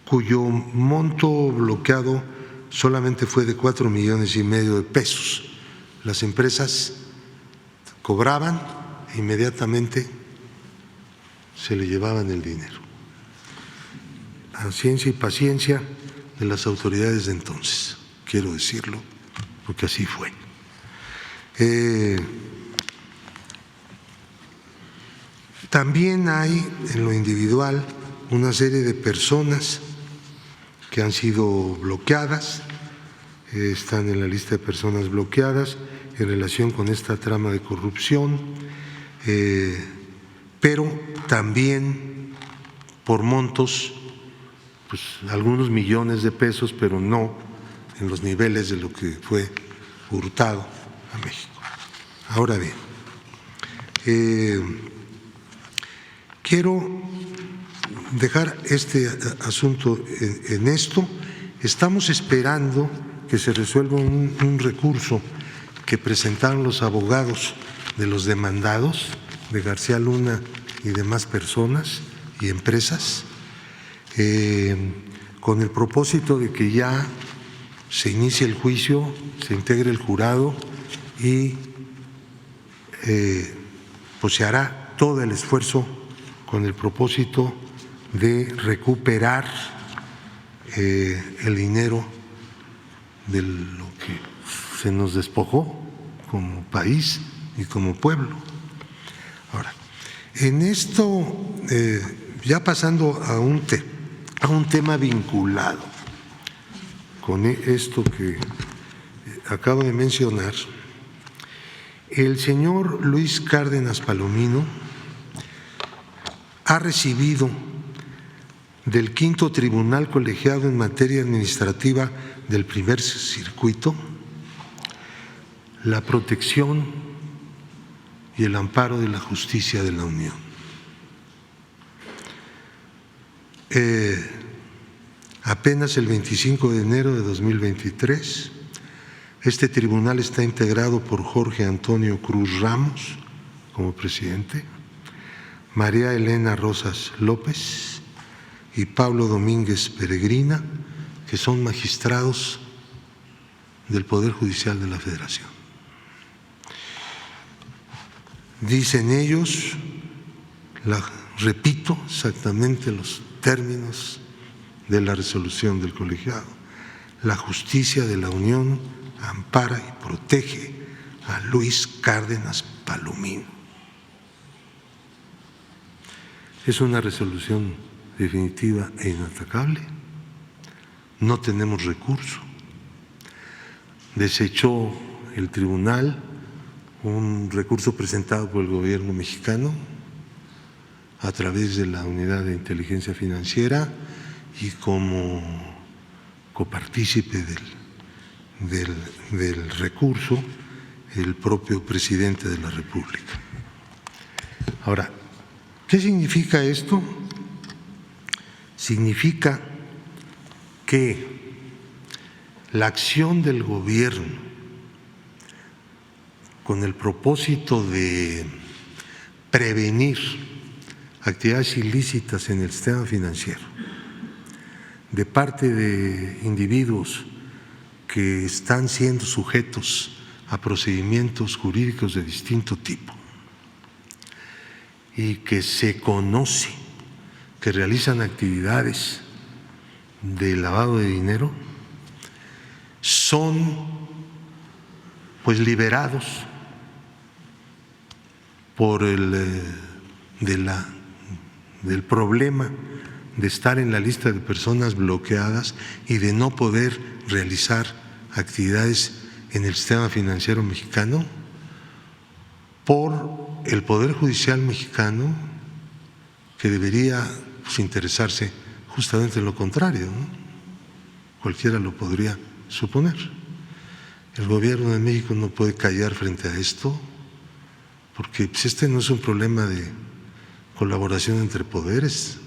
cuyo monto bloqueado solamente fue de 4,5 millones de pesos. Las empresas cobraban e inmediatamente se le llevaban el dinero. A ciencia y paciencia de las autoridades de entonces, quiero decirlo, porque así fue. También hay en lo individual una serie de personas que han sido bloqueadas, están en la lista de personas bloqueadas en relación con esta trama de corrupción, pero también por montos, pues algunos millones de pesos, pero no en los niveles de lo que fue hurtado a México. Ahora bien, quiero dejar este asunto en esto. Estamos esperando que se resuelva un recurso que presentaron los abogados de los demandados, de García Luna y demás personas y empresas, con el propósito de que ya se inicie el juicio, se integre el jurado y pues se hará todo el esfuerzo con el propósito de recuperar el dinero de lo que se nos despojó como país y como pueblo. Ahora, en esto, ya pasando a un tema vinculado con esto que acabo de mencionar, el señor Luis Cárdenas Palomino ha recibido del Quinto Tribunal Colegiado en Materia Administrativa del Primer Circuito la protección y el amparo de la justicia de la Unión. Apenas el 25 de enero de 2023, este tribunal está integrado por Jorge Antonio Cruz Ramos como presidente, María Elena Rosas López y Pablo Domínguez Peregrina, que son magistrados del Poder Judicial de la Federación. Dicen ellos, repito exactamente los términos de la resolución del colegiado: la justicia de la Unión ampara y protege a Luis Cárdenas Palomino. Es una resolución definitiva e inatacable, no tenemos recurso. Desechó el tribunal un recurso presentado por el gobierno mexicano a través de la Unidad de Inteligencia Financiera y como copartícipe del recurso el propio presidente de la República. Ahora, ¿qué significa esto? Significa que la acción del gobierno con el propósito de prevenir actividades ilícitas en el sistema financiero de parte de individuos que están siendo sujetos a procedimientos jurídicos de distinto tipo y que se conoce que realizan actividades de lavado de dinero, son pues liberados por del problema de estar en la lista de personas bloqueadas y de no poder realizar actividades en el sistema financiero mexicano, por el Poder Judicial mexicano, que debería pues, interesarse justamente en lo contrario, ¿no? Cualquiera lo podría suponer. El gobierno de México no puede callar frente a esto, porque pues, este no es un problema de colaboración entre poderes,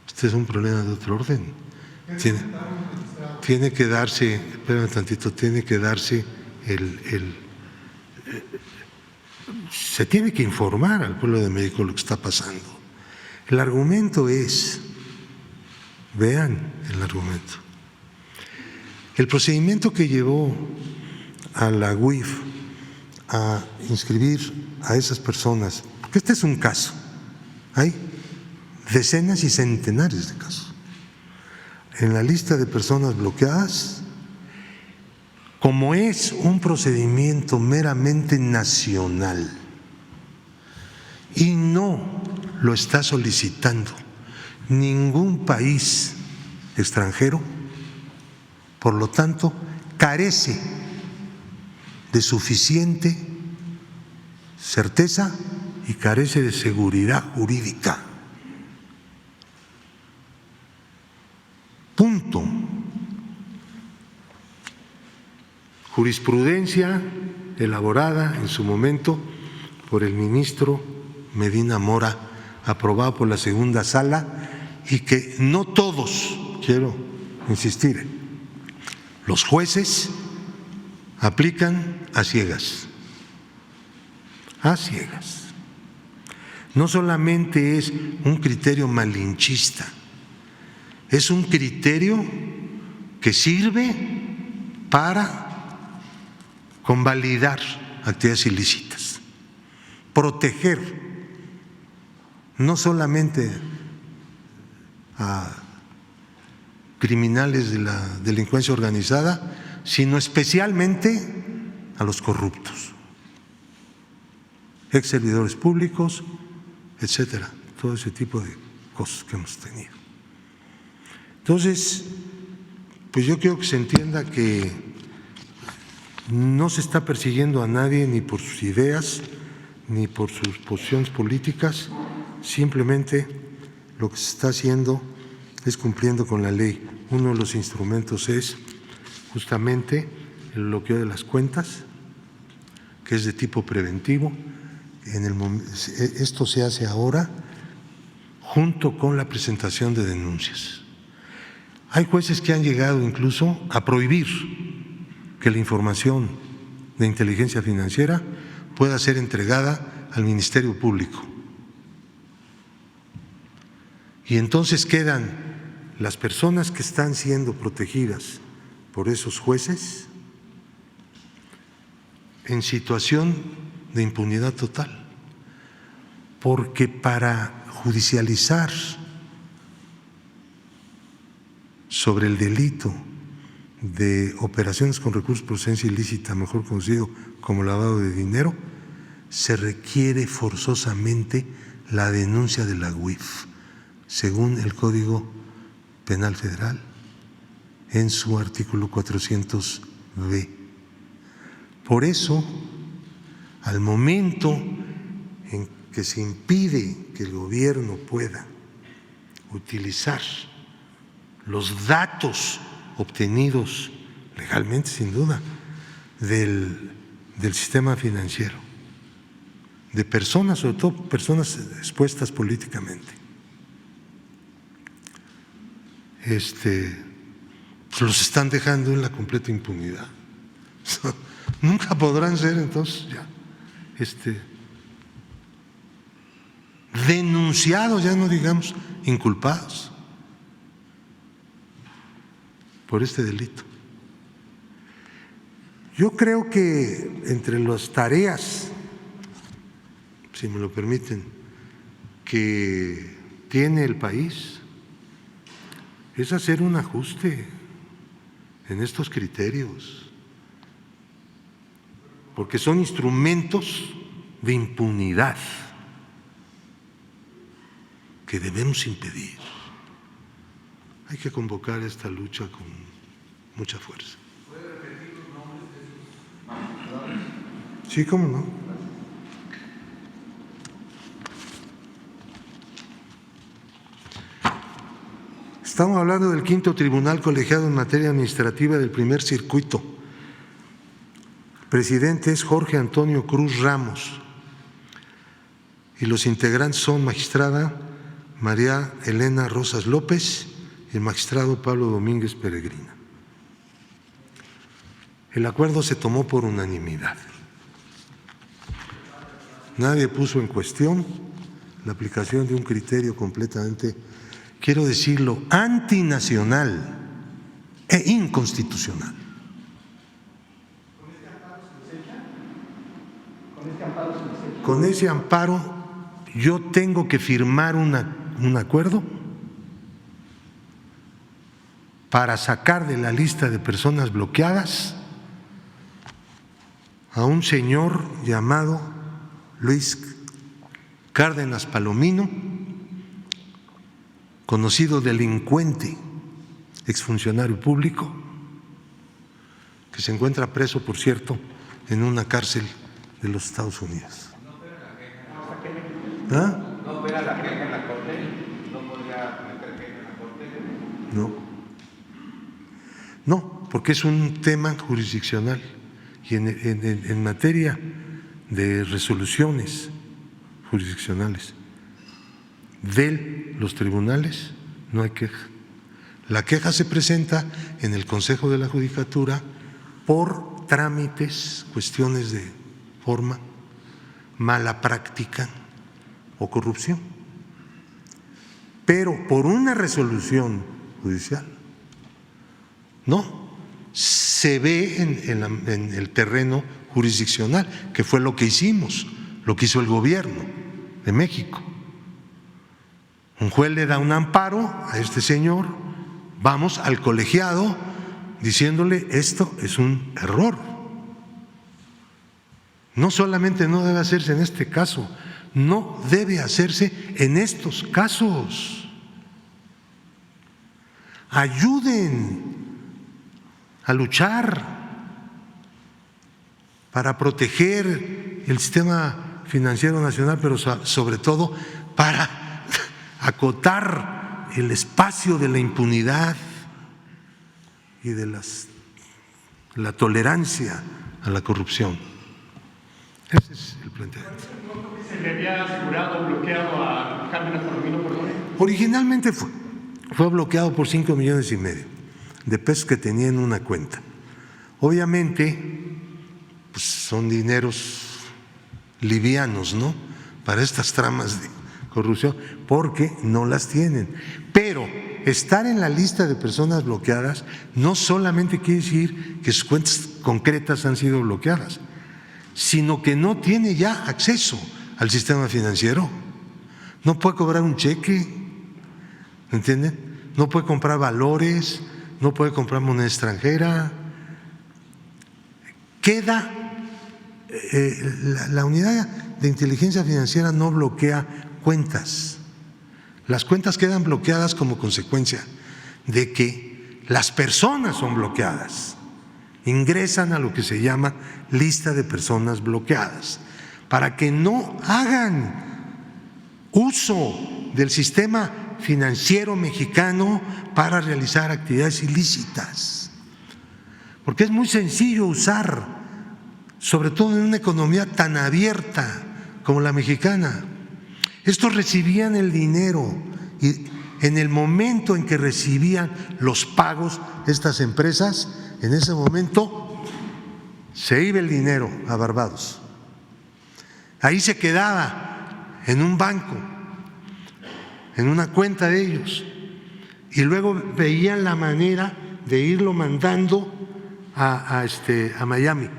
este es un problema de otro orden. Tiene que darse, espérame tantito, tiene que darse se tiene que informar al pueblo de México lo que está pasando. El argumento es, vean el argumento, el procedimiento que llevó a la UIF a inscribir a esas personas, porque este es un caso, hay decenas y centenares de casos, en la lista de personas bloqueadas, como es un procedimiento meramente nacional y no lo está solicitando ningún país extranjero, por lo tanto, carece de suficiente certeza y carece de seguridad jurídica. Punto. Jurisprudencia elaborada en su momento por el ministro Medina Mora, aprobado por la segunda sala, y que no todos, quiero insistir, los jueces aplican a ciegas. A ciegas. No solamente es un criterio malinchista, es un criterio que sirve para convalidar actividades ilícitas, proteger no solamente a criminales de la delincuencia organizada, sino especialmente a los corruptos, ex servidores públicos, etcétera, todo ese tipo de cosas que hemos tenido. Entonces, pues yo quiero que se entienda que no se está persiguiendo a nadie ni por sus ideas ni por sus posiciones políticas, simplemente lo que se está haciendo es cumpliendo con la ley. Uno de los instrumentos es justamente el bloqueo de las cuentas, que es de tipo preventivo. Esto se hace ahora junto con la presentación de denuncias. Hay jueces que han llegado incluso a prohibir que la información de inteligencia financiera pueda ser entregada al Ministerio Público. Y entonces quedan las personas que están siendo protegidas por esos jueces en situación de impunidad total, porque para judicializar sobre el delito de operaciones con recursos de procedencia ilícita, mejor conocido como lavado de dinero, se requiere forzosamente la denuncia de la UIF, según el Código Penal Federal, en su artículo 400B. Por eso, al momento en que se impide que el gobierno pueda utilizar los datos obtenidos legalmente, sin duda, del sistema financiero, de personas, sobre todo personas expuestas políticamente, los están dejando en la completa impunidad. Nunca podrán ser entonces ya denunciados, ya no digamos inculpados por este delito. Yo creo que entre las tareas, si me lo permiten, que tiene el país es hacer un ajuste en estos criterios, porque son instrumentos de impunidad que debemos impedir. Hay que convocar esta lucha con mucha fuerza. ¿Puede repetir los nombres de esos? Sí, cómo no. Estamos hablando del quinto tribunal colegiado en materia administrativa del primer circuito. Presidente es Jorge Antonio Cruz Ramos y los integrantes son magistrada María Elena Rosas López y el magistrado Pablo Domínguez Peregrina. El acuerdo se tomó por unanimidad. Nadie puso en cuestión la aplicación de un criterio completamente, quiero decirlo, antinacional e inconstitucional. Con ese amparo yo tengo que firmar un acuerdo para sacar de la lista de personas bloqueadas a un señor llamado Luis Cárdenas Palomino, conocido delincuente, exfuncionario público, que se encuentra preso, por cierto, en una cárcel de los Estados Unidos. ¿Ah? ¿No opera la queja en la Corte? ¿No podría meter queja en la Corte? No, porque es un tema jurisdiccional y en materia de resoluciones jurisdiccionales de los tribunales no hay queja. La queja se presenta en el Consejo de la Judicatura por trámites, cuestiones de forma, mala práctica o corrupción, pero por una resolución judicial no se ve en el terreno jurisdiccional, que fue lo que hicimos, lo que hizo el gobierno de México. Un juez le da un amparo a este señor, vamos al colegiado diciéndole esto es un error. No solamente no debe hacerse en este caso, no debe hacerse en estos casos. Ayuden a luchar para proteger el sistema financiero nacional, pero sobre todo para acotar el espacio de la impunidad y de la tolerancia a la corrupción. Ese es el planteamiento. ¿Se le había asegurado bloqueado a Cárdenas Palomino, perdón? Originalmente fue bloqueado por 5,5 millones de pesos que tenía en una cuenta. Obviamente, pues son dineros livianos, ¿no?, para estas tramas de corrupción, porque no las tienen. Pero estar en la lista de personas bloqueadas no solamente quiere decir que sus cuentas concretas han sido bloqueadas, sino que no tiene ya acceso al sistema financiero. No puede cobrar un cheque, ¿entienden? No puede comprar valores, no puede comprar moneda extranjera. Queda, la unidad de inteligencia financiera no bloquea cuentas. Las cuentas quedan bloqueadas como consecuencia de que las personas son bloqueadas. Ingresan a lo que se llama lista de personas bloqueadas para que no hagan uso del sistema financiero mexicano para realizar actividades ilícitas. Porque es muy sencillo usar, sobre todo en una economía tan abierta como la mexicana. Estos recibían el dinero y en el momento en que recibían los pagos estas empresas, en ese momento se iba el dinero a Barbados. Ahí se quedaba en un banco, en una cuenta de ellos, y luego veían la manera de irlo mandando a Miami.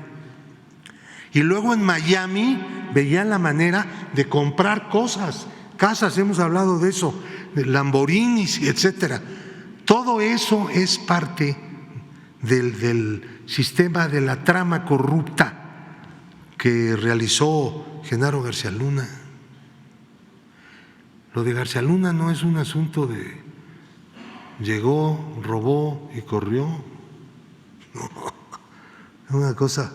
Y luego en Miami veían la manera de comprar cosas, casas, hemos hablado de eso, de Lamborghinis, etcétera. Todo eso es parte del sistema de la trama corrupta que realizó Genaro García Luna. Lo de García Luna no es un asunto de llegó, robó y corrió. No, es una cosa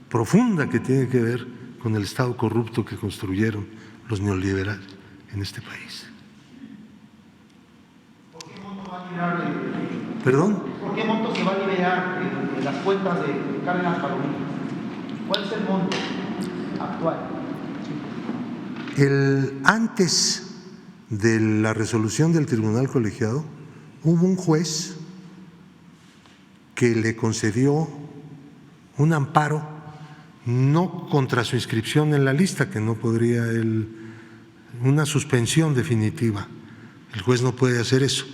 profunda que tiene que ver con el Estado corrupto que construyeron los neoliberales en este país. ¿Por qué monto va a liberar? ¿Perdón? ¿Por qué monto se va a liberar de las cuentas de Cárdenas Palomino? ¿Cuál es el monto actual? Antes de la resolución del tribunal colegiado, hubo un juez que le concedió un amparo, no contra su inscripción en la lista, que no podría una suspensión definitiva. El juez no puede hacer eso,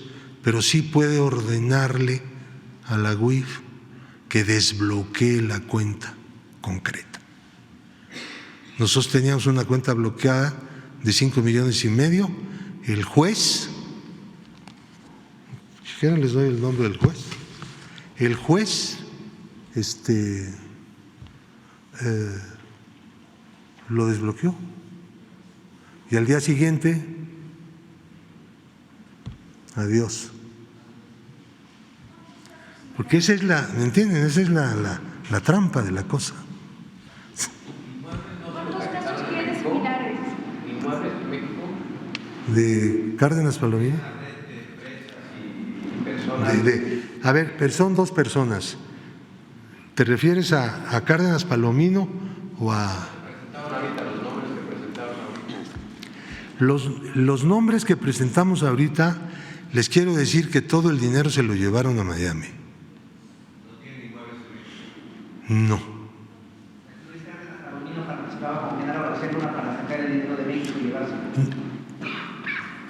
pero sí puede ordenarle a la UIF que desbloquee la cuenta concreta. Nosotros teníamos una cuenta bloqueada de 5,5 millones. El juez, si quieren les doy el nombre del juez. El juez lo desbloqueó y al día siguiente, adiós. Porque esa es ¿me entienden? Esa es la trampa de la cosa. ¿Cuántos casos tienes similares? ¿De Cárdenas Palomino? A ver, son dos personas. ¿Te refieres a Cárdenas Palomino o a...? Los nombres que presentamos ahorita, les quiero decir que todo el dinero se lo llevaron a Miami. No.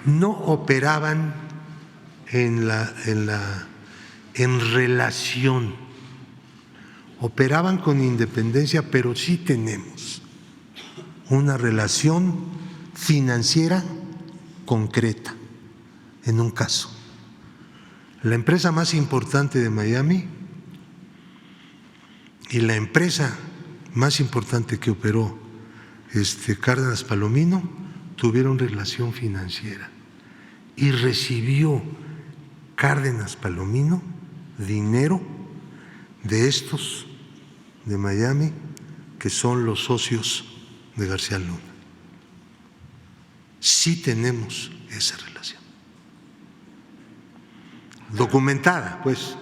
No operaban en relación, operaban con independencia, pero sí tenemos una relación financiera concreta. En un caso, la empresa más importante de Miami y la empresa más importante que operó Cárdenas Palomino tuvieron relación financiera y recibió Cárdenas Palomino dinero de estos de Miami que son los socios de García Luna. Sí tenemos esa relación documentada, pues,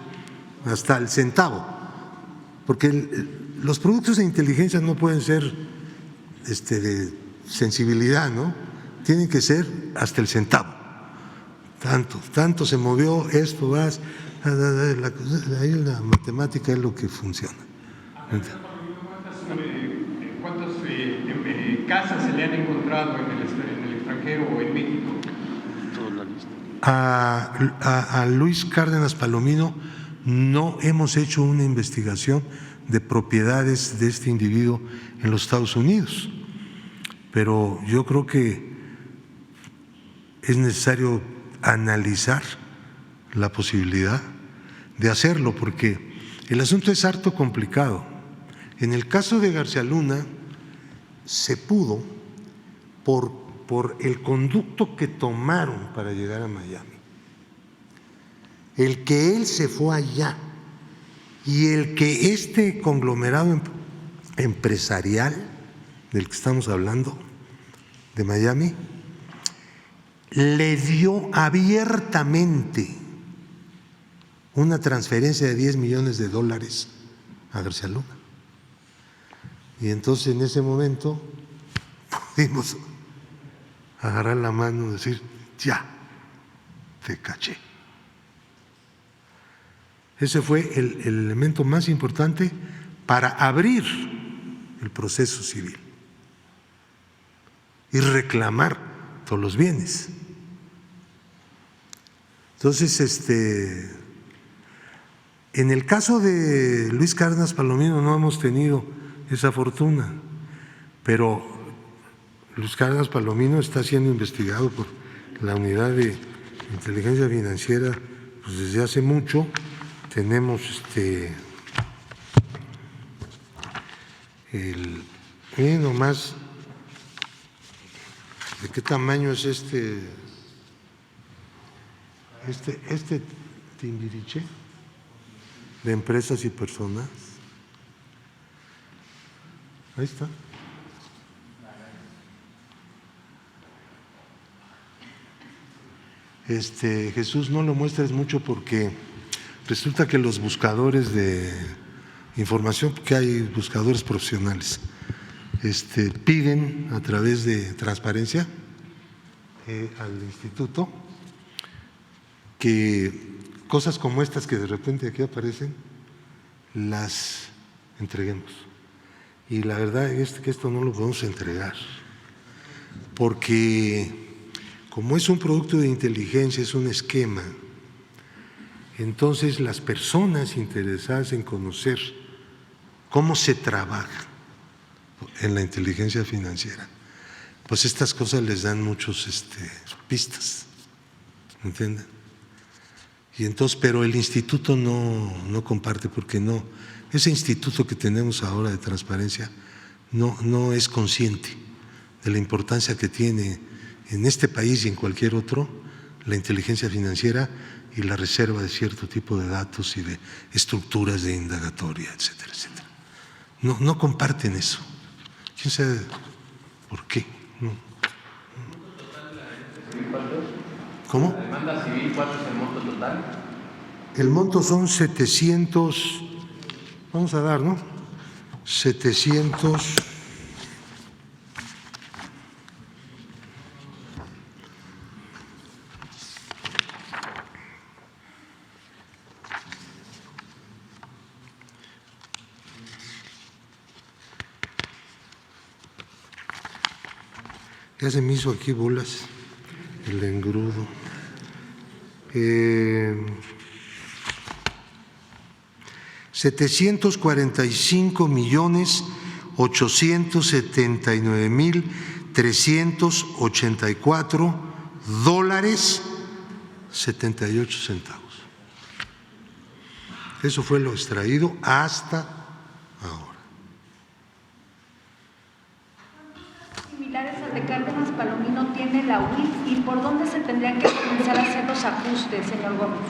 hasta el centavo, porque los productos de inteligencia no pueden ser de sensibilidad, ¿no? Tienen que ser hasta el centavo. Tanto se movió esto, vas, ahí la matemática es lo que funciona. ¿Cuántas casas se le han encontrado en el extranjero o en México? A Luis Cárdenas Palomino no hemos hecho una investigación de propiedades de este individuo en los Estados Unidos, pero yo creo que es necesario analizar la posibilidad de hacerlo, porque el asunto es harto complicado. En el caso de García Luna se pudo por el conducto que tomaron para llegar a Miami, el que él se fue allá y el que este conglomerado empresarial del que estamos hablando de Miami le dio abiertamente una transferencia de $10 millones a García Luna. Y entonces en ese momento pudimos agarrar la mano y decir, ya, te caché. Ese fue el elemento más importante para abrir el proceso civil y reclamar todos los bienes. Entonces, en el caso de Luis Cárdenas Palomino no hemos tenido esa fortuna, pero Luis Cárdenas Palomino está siendo investigado por la Unidad de Inteligencia Financiera pues desde hace mucho. tenemos miren nomás de qué tamaño es este Timbiriche de empresas y personas. Ahí está. Jesús, no lo muestres mucho porque resulta que los buscadores de información, porque hay buscadores profesionales, piden a través de transparencia al instituto que cosas como estas que de repente aquí aparecen las entreguemos. Y la verdad es que esto no lo podemos entregar porque como es un producto de inteligencia, es un esquema, entonces las personas interesadas en conocer cómo se trabaja en la inteligencia financiera, pues estas cosas les dan muchos pistas, ¿entienden? Y entonces, pero el instituto no comparte porque no, ese instituto que tenemos ahora de transparencia no es consciente de la importancia que tiene en este país y en cualquier otro la inteligencia financiera y la reserva de cierto tipo de datos y de estructuras de indagatoria, etcétera, etcétera. No comparten eso. ¿Quién sabe por qué? No. ¿Cómo? ¿La demanda civil cuánto es el monto total? El monto son 700, vamos a dar, ¿no? 700. Ya se me hizo aquí bolas el engrudo. 745.879.384 dólares 78 centavos. Eso fue lo extraído hasta ahora. Similares al de Cárdenas Palomino tiene la UIF y por dónde se tendrían que comenzar a hacer los ajustes, señor Gómez.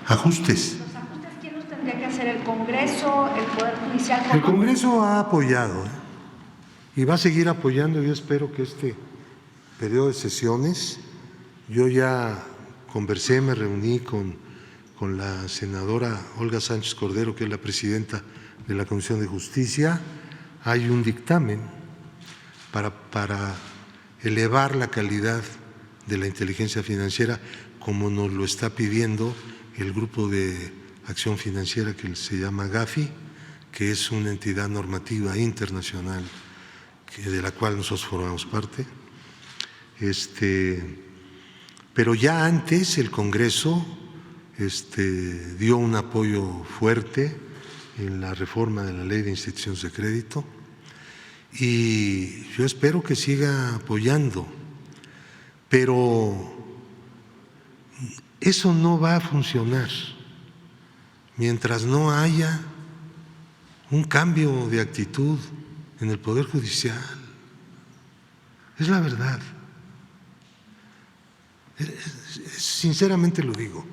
¿Ajustes? ¿Los ajustes quién los tendría que hacer? ¿El Congreso, el Poder Judicial? El Congreso ha apoyado y va a seguir apoyando. Yo espero que este periodo de sesiones, yo ya conversé, me reuní con la senadora Olga Sánchez Cordero, que es la presidenta de la Comisión de Justicia. Hay un dictamen para elevar la calidad de la inteligencia financiera, como nos lo está pidiendo el grupo de acción financiera que se llama GAFI, que es una entidad normativa internacional de la cual nosotros formamos parte. Pero ya antes el Congreso dio un apoyo fuerte en la reforma de la Ley de Instituciones de Crédito y yo espero que siga apoyando, pero eso no va a funcionar mientras no haya un cambio de actitud en el Poder Judicial. Es la verdad. Sinceramente lo digo.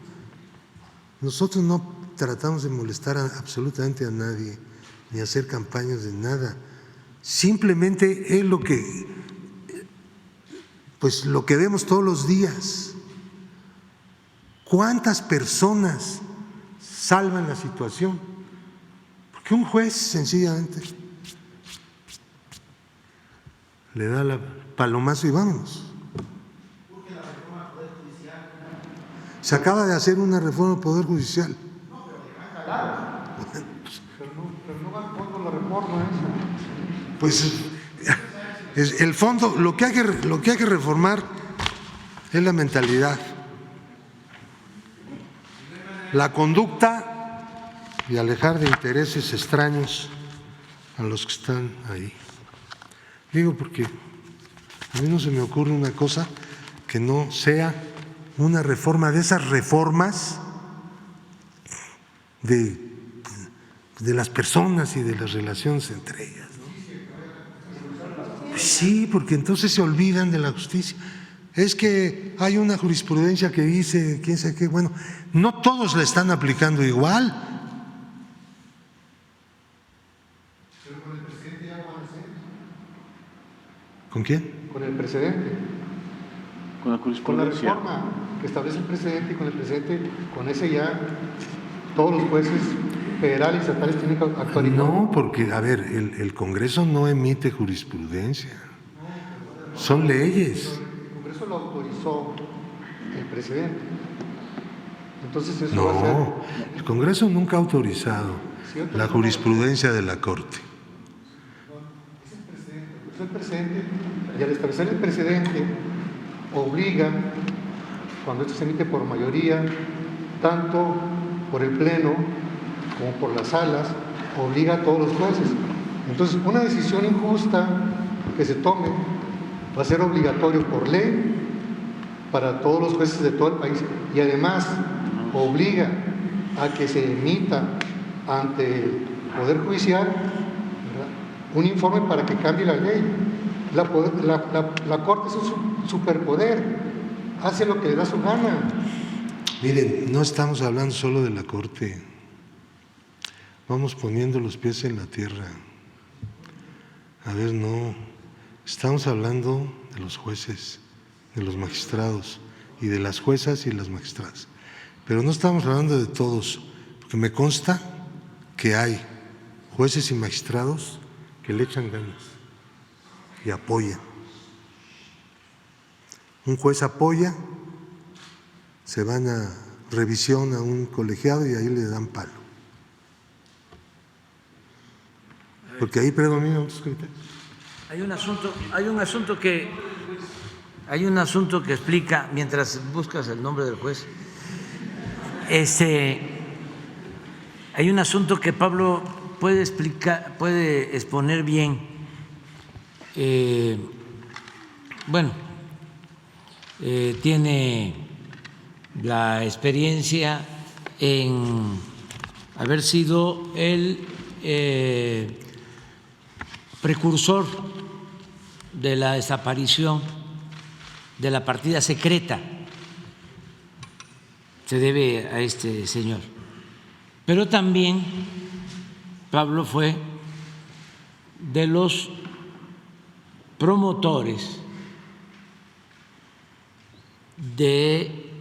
Nosotros no tratamos de molestar absolutamente a nadie ni hacer campañas de nada. Simplemente es lo que vemos todos los días. ¿Cuántas personas salvan la situación? Porque un juez sencillamente le da el palomazo y vámonos. Se acaba de hacer una reforma del Poder Judicial. Pero no va al fondo la reforma esa. Pues el fondo, lo que hay que reformar es la mentalidad, la conducta y alejar de intereses extraños a los que están ahí. Digo porque a mí no se me ocurre una cosa que no sea una reforma de esas reformas de las personas y de las relaciones entre ellas, ¿no? Sí, porque entonces se olvidan de la justicia. Es que hay una jurisprudencia que dice, quién sabe qué, bueno, no todos la están aplicando igual. Pero con el presidente ya van a hacer. ¿Con quién? Con el presidente. Con la jurisprudencia. Con la reforma que establece el presidente y con el presidente, con ese ya todos los jueces federales y estatales tienen que actuar. No, porque, a ver, el Congreso no emite jurisprudencia, son leyes. El Congreso lo autorizó el presidente. Entonces eso No, va a ser. el Congreso nunca ha autorizado la jurisprudencia de la Corte. Es el presidente, y al establecer el presidente, obliga, cuando esto se emite por mayoría, tanto por el Pleno como por las salas, obliga a todos los jueces. Entonces, una decisión injusta que se tome va a ser obligatorio por ley para todos los jueces de todo el país y además obliga a que se emita ante el Poder Judicial, ¿verdad?, un informe para que cambie la ley. La Corte es un superpoder, hace lo que le da su gana. Miren, no estamos hablando solo de la Corte, vamos poniendo los pies en la tierra. A ver, no, estamos hablando de los jueces, de los magistrados y de las juezas y las magistradas, pero no estamos hablando de todos, porque me consta que hay jueces y magistrados que le echan ganas y apoyan. Un juez apoya, se van a revisión a un colegiado y ahí le dan palo, porque ahí predominan otros criterios. Hay un asunto que explica, mientras buscas el nombre del juez, hay un asunto que Pablo puede explicar, puede exponer bien. Tiene la experiencia en haber sido el precursor de la desaparición de la partida secreta, se debe a este señor. Pero también Pablo fue de los promotores de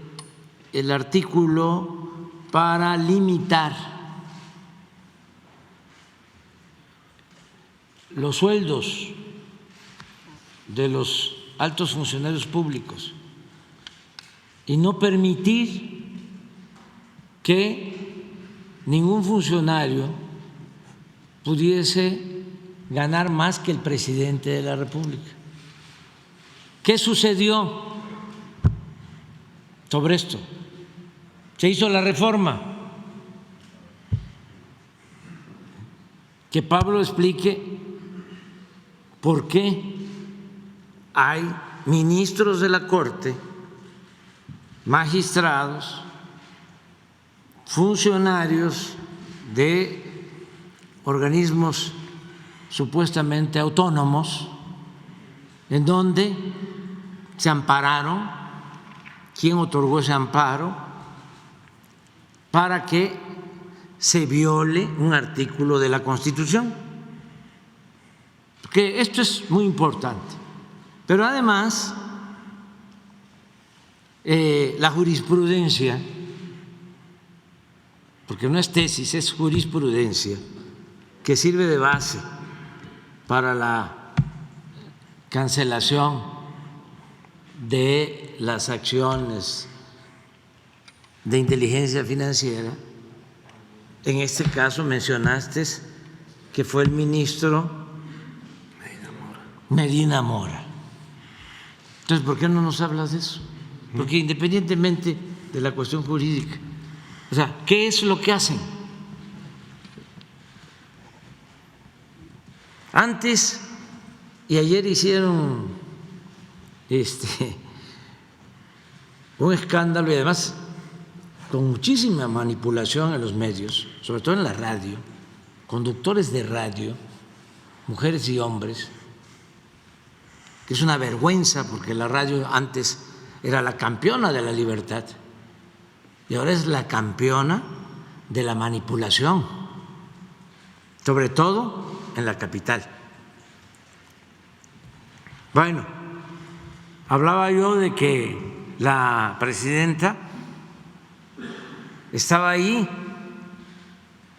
el artículo para limitar los sueldos de los altos funcionarios públicos y no permitir que ningún funcionario pudiese ganar más que el presidente de la República. ¿Qué sucedió sobre esto? Se hizo la reforma. Que Pablo explique por qué hay ministros de la Corte, magistrados, funcionarios de organismos supuestamente autónomos, en donde se ampararon, quién otorgó ese amparo para que se viole un artículo de la Constitución, porque esto es muy importante. Pero además, la jurisprudencia, porque no es tesis, es jurisprudencia, que sirve de base para la cancelación de las acciones de inteligencia financiera. En este caso mencionaste que fue el ministro Medina Mora. Entonces, ¿por qué no nos hablas de eso? Porque independientemente de la cuestión jurídica, o sea, ¿qué es lo que hacen? Antes y ayer hicieron un escándalo y además con muchísima manipulación en los medios, sobre todo en la radio, conductores de radio, mujeres y hombres, que es una vergüenza porque la radio antes era la campeona de la libertad y ahora es la campeona de la manipulación, sobre todo en la capital. Bueno, hablaba yo de que la presidenta estaba ahí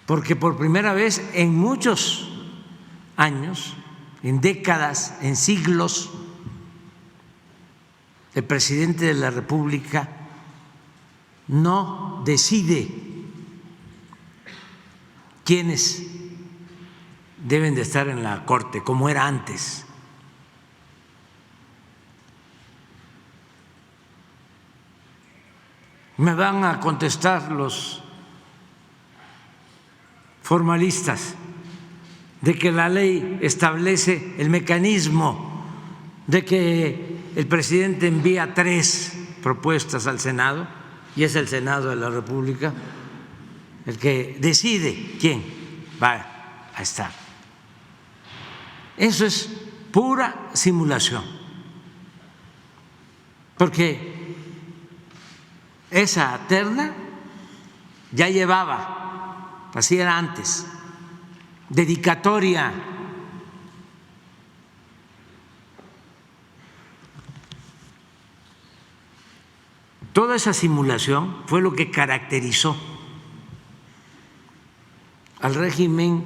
porque por primera vez en muchos años, en décadas, en siglos, el presidente de la República no decide quiénes deben de estar en la Corte, como era antes. Me van a contestar los formalistas de que la ley establece el mecanismo de que el presidente envía 3 propuestas al Senado y es el Senado de la República el que decide quién va a estar. Eso es pura simulación, porque esa terna ya llevaba, así era antes, dedicatoria. Toda esa simulación fue lo que caracterizó al régimen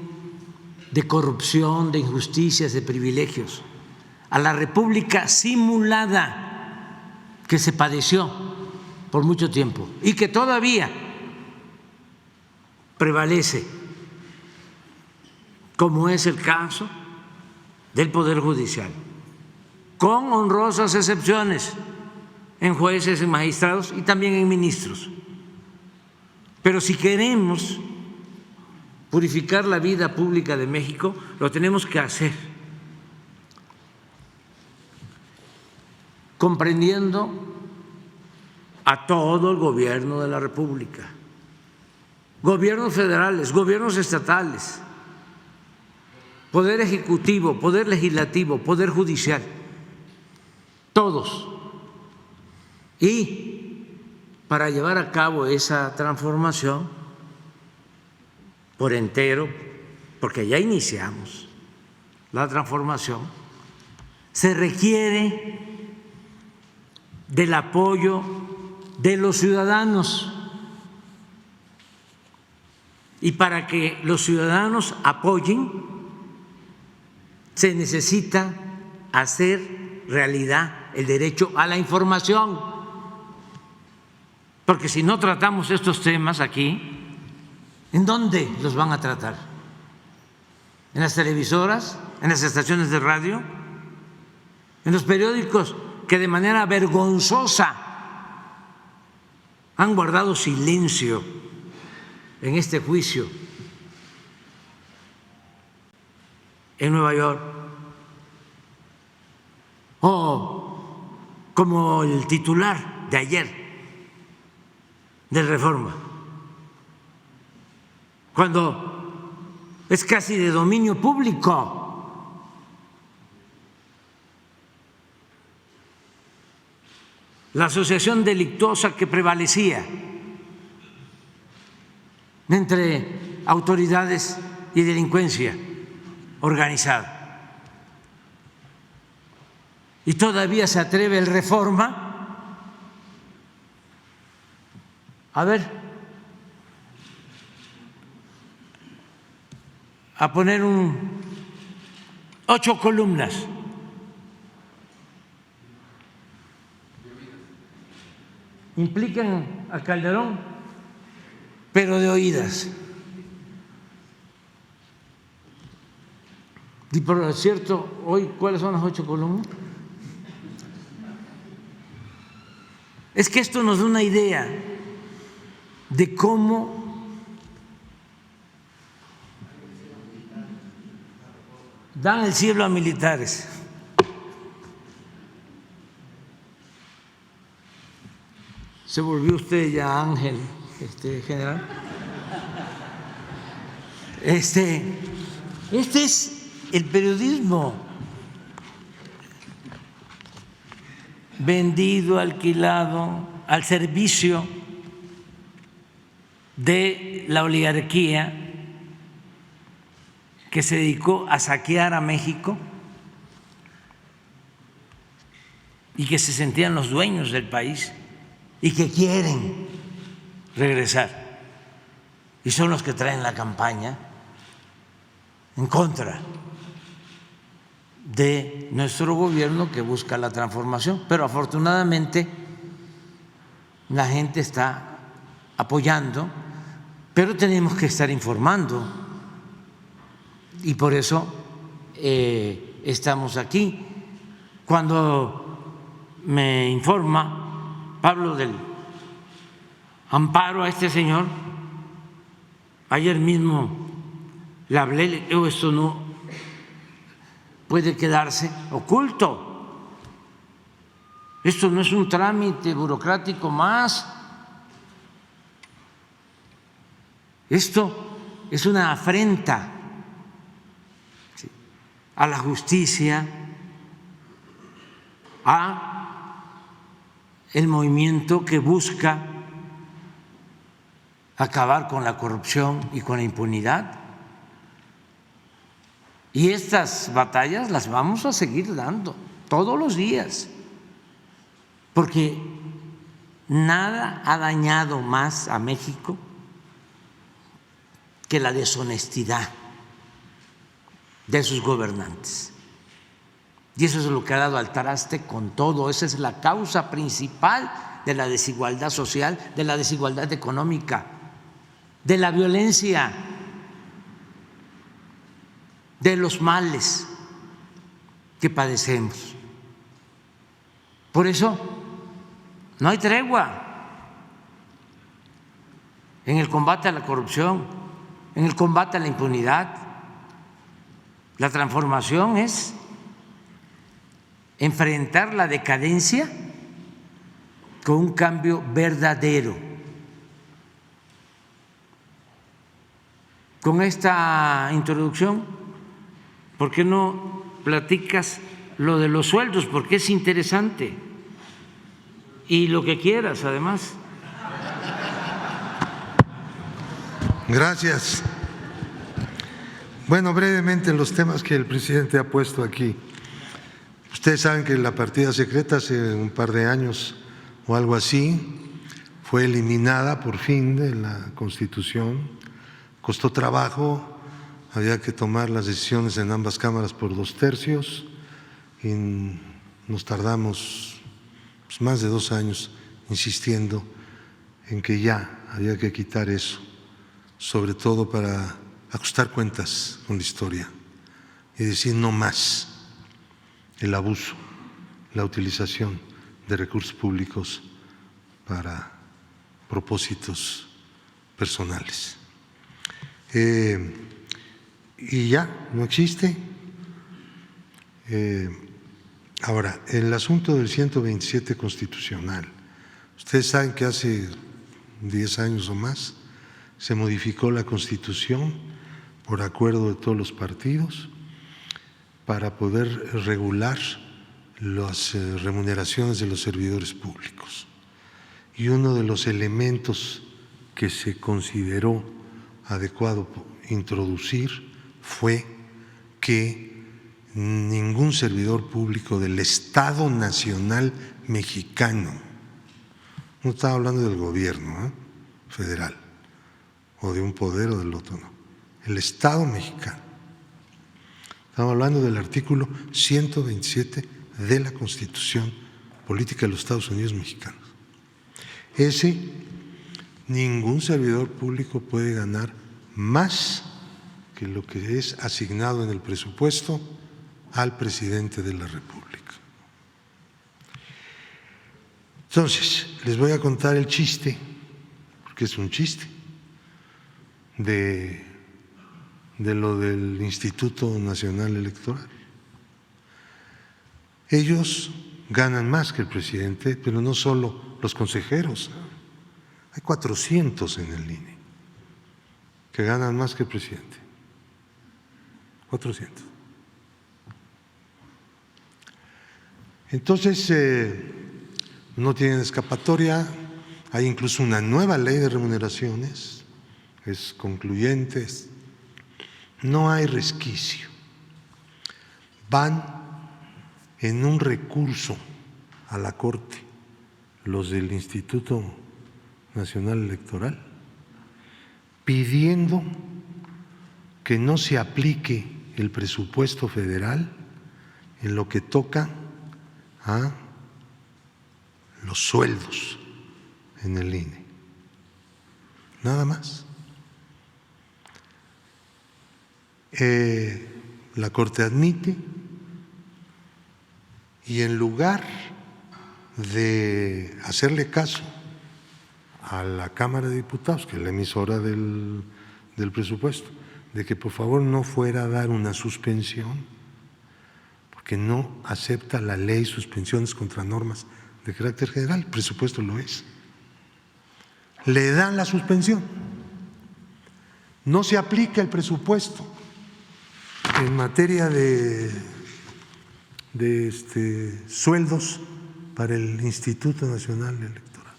de corrupción, de injusticias, de privilegios, a la república simulada que se padeció por mucho tiempo y que todavía prevalece, como es el caso del Poder Judicial, con honrosas excepciones en jueces, en magistrados y también en ministros. Pero si queremos purificar la vida pública de México, lo tenemos que hacer comprendiendo a todo el gobierno de la República, gobiernos federales, gobiernos estatales, poder ejecutivo, poder legislativo, poder judicial, todos. Y para llevar a cabo esa transformación por entero, porque ya iniciamos la transformación, se requiere del apoyo de los ciudadanos. Y para que los ciudadanos apoyen, se necesita hacer realidad el derecho a la información. Porque si no tratamos estos temas aquí, ¿en dónde los van a tratar? ¿En las televisoras? ¿En las estaciones de radio? ¿En los periódicos que de manera vergonzosa han guardado silencio en este juicio en Nueva York? O como el titular de ayer de Reforma, cuando es casi de dominio público. La asociación delictuosa que prevalecía entre autoridades y delincuencia organizada. Y todavía se atreve el Reforma a poner 8 columnas. Implican a Calderón, pero de oídas. Y por cierto, hoy, ¿cuáles son las 8 columnas? Es que esto nos da una idea de cómo dan el cielo a militares. Se volvió usted ya ángel general. Este es el periodismo vendido, alquilado, al servicio de la oligarquía que se dedicó a saquear a México y que se sentían los dueños del país y que quieren regresar. Y son los que traen la campaña en contra de nuestro gobierno que busca la transformación. Pero afortunadamente la gente está apoyando, pero tenemos que estar informando y por eso estamos aquí. Cuando me informa Pablo del amparo a este señor, ayer mismo le hablé, le digo, esto no puede quedarse oculto, esto no es un trámite burocrático más, esto es una afrenta a la justicia, a el movimiento que busca acabar con la corrupción y con la impunidad. Y estas batallas las vamos a seguir dando todos los días, porque nada ha dañado más a México que la deshonestidad de sus gobernantes. Y eso es lo que ha dado al traste con todo. Esa es la causa principal de la desigualdad social, de la desigualdad económica, de la violencia, de los males que padecemos. Por eso no hay tregua en el combate a la corrupción, en el combate a la impunidad. La transformación es enfrentar la decadencia con un cambio verdadero. Con esta introducción, ¿por qué no platicas lo de los sueldos? Porque es interesante. Y lo que quieras, además. Gracias. Bueno, brevemente los temas que el presidente ha puesto aquí. Ustedes saben que la partida secreta hace un par de años o algo así fue eliminada por fin de la Constitución. Costó trabajo, había que tomar las decisiones en ambas cámaras por 2/3 y nos tardamos más de 2 años insistiendo en que ya había que quitar eso, sobre todo para ajustar cuentas con la historia y decir no más el abuso, la utilización de recursos públicos para propósitos personales. Y ya, no existe. Ahora, el asunto del 127 constitucional. Ustedes saben que hace 10 años o más se modificó la Constitución por acuerdo de todos los partidos para poder regular las remuneraciones de los servidores públicos. Y uno de los elementos que se consideró adecuado introducir fue que ningún servidor público del Estado Nacional Mexicano, no estaba hablando del gobierno federal o de un poder o del otro, no, el Estado mexicano. Estamos hablando del artículo 127 de la Constitución Política de los Estados Unidos Mexicanos. Ningún servidor público puede ganar más que lo que es asignado en el presupuesto al presidente de la República. Entonces, les voy a contar el chiste, porque es un chiste, de lo del Instituto Nacional Electoral. Ellos ganan más que el presidente, pero no solo los consejeros, Hay 400 en el INE que ganan más que el presidente. 400. Entonces, no tienen escapatoria. Hay incluso una nueva ley de remuneraciones, es concluyente, no hay resquicio. Van en un recurso a la Corte los del Instituto Nacional Electoral pidiendo que no se aplique el presupuesto federal en lo que toca a los sueldos en el INE. Nada más. La Corte admite y en lugar de hacerle caso a la Cámara de Diputados, que es la emisora del presupuesto, de que por favor no fuera a dar una suspensión, porque no acepta la ley suspensiones contra normas de carácter general, el presupuesto lo es. Le dan la suspensión. No se aplica el presupuesto en materia de sueldos para el Instituto Nacional Electoral.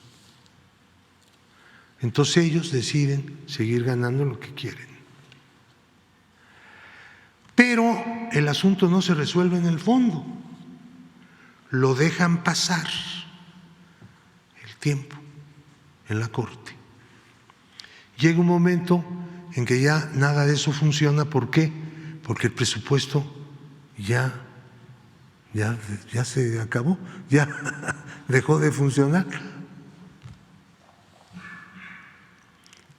Entonces ellos deciden seguir ganando lo que quieren. Pero el asunto no se resuelve en el fondo, lo dejan pasar el tiempo en la Corte. Llega un momento en que ya nada de eso funciona. ¿Por qué? Porque el presupuesto ya se acabó, ya dejó de funcionar.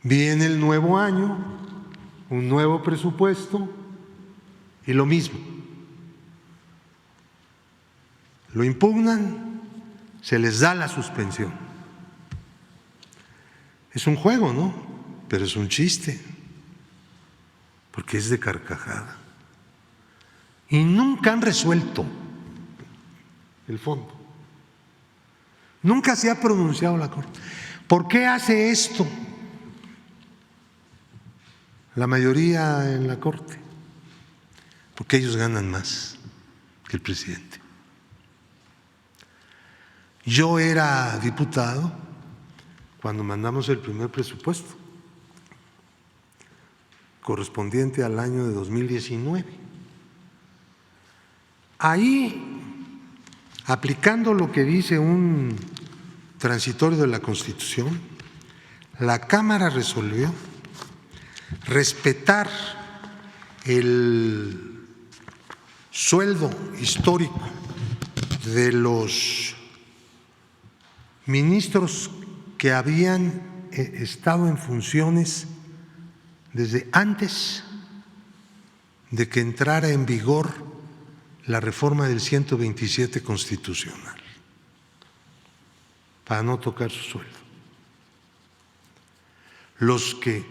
Viene el nuevo año, un nuevo presupuesto y lo mismo. Lo impugnan, se les da la suspensión. Es un juego, ¿no? Pero es un chiste, porque es de carcajada. Y nunca han resuelto el fondo. Nunca se ha pronunciado la Corte. ¿Por qué hace esto la mayoría en la Corte? Porque ellos ganan más que el presidente. Yo era diputado cuando mandamos el primer presupuesto, correspondiente al año de 2019. Ahí, aplicando lo que dice un transitorio de la Constitución, la Cámara resolvió respetar el sueldo histórico de los ministros que habían estado en funciones desde antes de que entrara en vigor la reforma del 127 constitucional, para no tocar su sueldo. Los que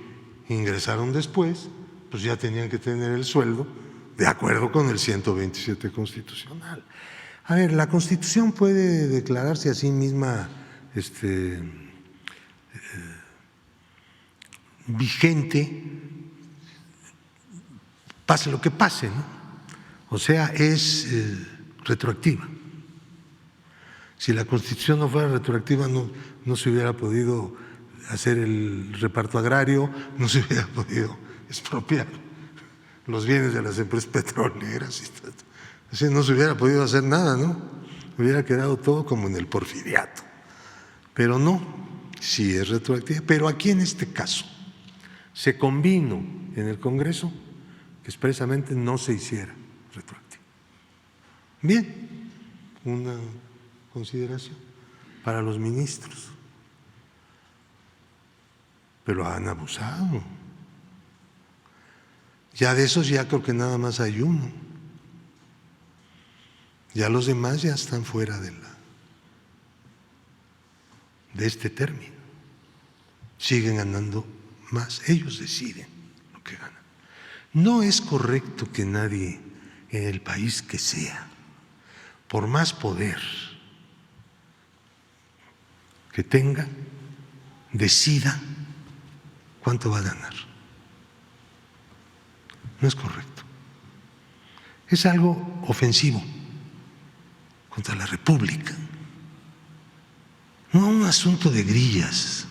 ingresaron después, pues ya tenían que tener el sueldo de acuerdo con el 127 constitucional. A ver, la Constitución puede declararse a sí misma vigente, pase lo que pase, ¿no? O sea, es retroactiva. Si la Constitución no fuera retroactiva, no se hubiera podido hacer el reparto agrario, no se hubiera podido expropiar los bienes de las empresas petroleras. Así no se hubiera podido hacer nada, ¿no? Hubiera quedado todo como en el porfiriato. Pero no, sí es retroactiva. Pero aquí en este caso se convino en el Congreso que expresamente no se hiciera retroactivo. Bien, una consideración para los ministros. Pero han abusado. Ya de esos ya creo que nada más hay uno. Ya los demás ya están fuera de este término. Siguen ganando más, ellos deciden lo que ganan. No es correcto que nadie en el país que sea, por más poder que tenga, decida cuánto va a ganar. No es correcto. Es algo ofensivo contra la República. No un asunto de grillas.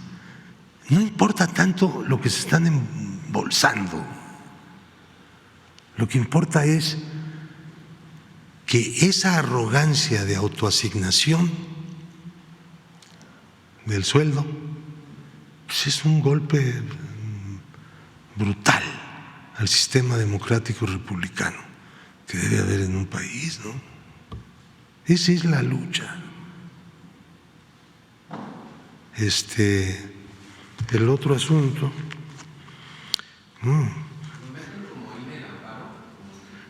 No importa tanto lo que se están embolsando. Lo que importa es que esa arrogancia de autoasignación del sueldo pues es un golpe brutal al sistema democrático republicano que debe haber en un país, ¿no? Esa es la lucha. El otro asunto.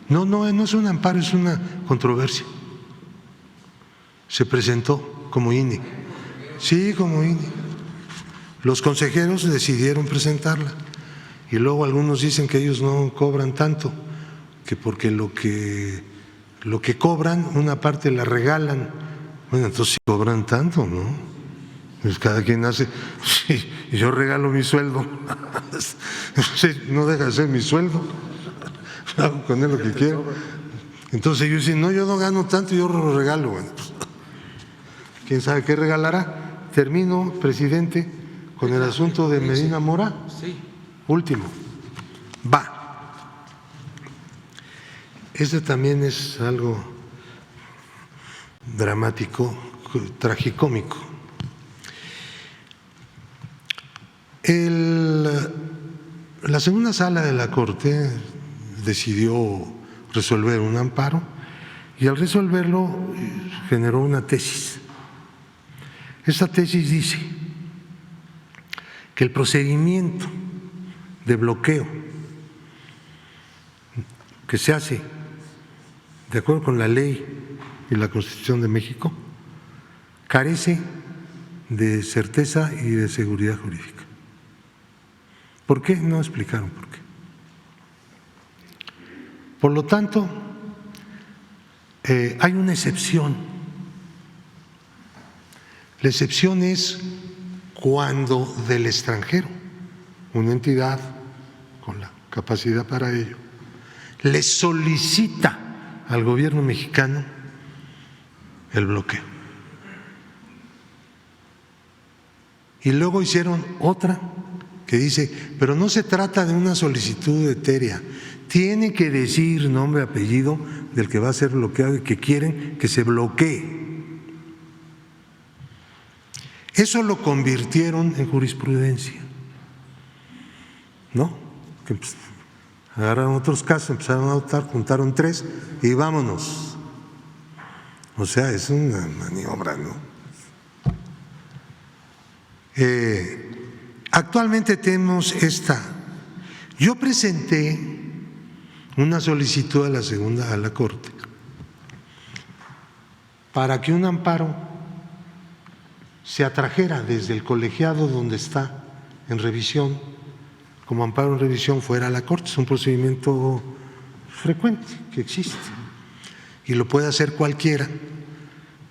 No es un amparo, es una controversia. Se presentó como INE. Sí, como INE. Los consejeros decidieron presentarla y luego algunos dicen que ellos no cobran tanto, que porque lo que cobran, una parte la regalan. Bueno, entonces sí cobran tanto, ¿no? Pues cada quien hace, sí, yo regalo mi sueldo, no deja de ser mi sueldo, hago con él lo que quiero. Entonces ellos dicen, no, yo no gano tanto, yo lo regalo. Bueno, pues, ¿quién sabe qué regalará? Termino, presidente, con el asunto de Medina Mora. Sí. Último. Va. Este también es algo dramático, tragicómico. La segunda sala de la Corte decidió resolver un amparo y al resolverlo generó una tesis. Esta tesis dice que el procedimiento de bloqueo que se hace de acuerdo con la ley y la Constitución de México carece de certeza y de seguridad jurídica. ¿Por qué? No explicaron por qué. Por lo tanto, hay una excepción. La excepción es cuando del extranjero, una entidad con la capacidad para ello, le solicita al gobierno mexicano el bloqueo. Y luego hicieron otra que dice, pero no se trata de una solicitud etérea, tiene que decir nombre, apellido del que va a ser bloqueado y que quieren que se bloquee. Eso lo convirtieron en jurisprudencia, ¿no? Que agarraron otros casos, empezaron a votar, juntaron 3 y vámonos. O sea, es una maniobra, ¿no? Actualmente tenemos esta. Yo presenté una solicitud a la Corte para que un amparo se atrajera desde el colegiado donde está en revisión, como amparo en revisión fuera a la Corte. Es un procedimiento frecuente que existe y lo puede hacer cualquiera.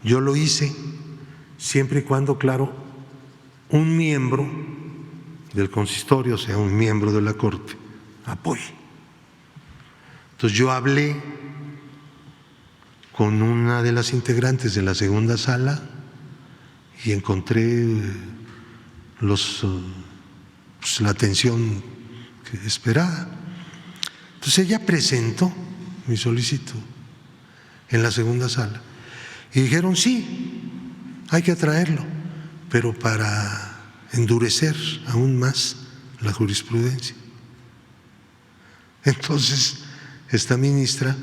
Yo lo hice siempre y cuando, claro, un miembro del consistorio, o sea, un miembro de la Corte, apoye. Entonces yo hablé con una de las integrantes de la segunda sala y encontré la atención esperada. Entonces ella presentó mi solicitud en la segunda sala y dijeron sí, hay que traerlo, pero para endurecer aún más la jurisprudencia. Entonces esta ministra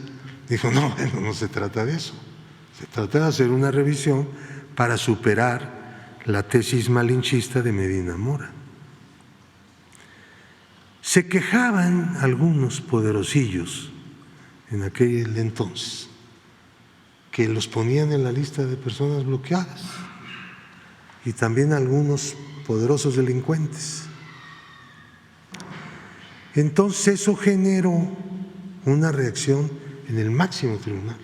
dijo, no se trata de eso, se trata de hacer una revisión para superar la tesis malinchista de Medina Mora. Se quejaban algunos poderosillos en aquel entonces que los ponían en la lista de personas bloqueadas y también algunos poderosos delincuentes. Entonces eso generó una reacción en el máximo tribunal,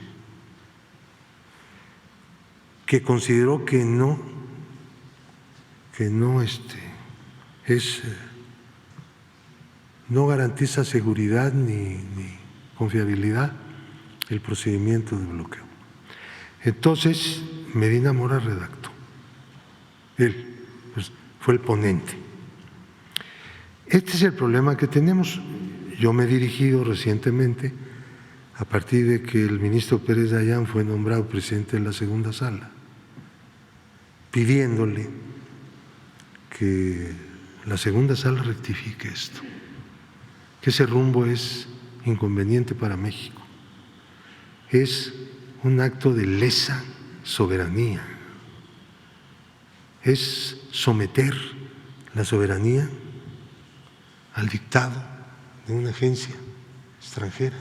que consideró que no no garantiza seguridad ni confiabilidad el procedimiento de bloqueo. Entonces, Medina Mora redactó. Él pues, fue el ponente. Este es el problema que tenemos. Yo me he dirigido recientemente, a partir de que el ministro Pérez Dayán fue nombrado presidente de la segunda sala, pidiéndole que la segunda sala rectifique esto, que ese rumbo es inconveniente para México. Es un acto de lesa soberanía, es someter la soberanía al dictado de una agencia extranjera.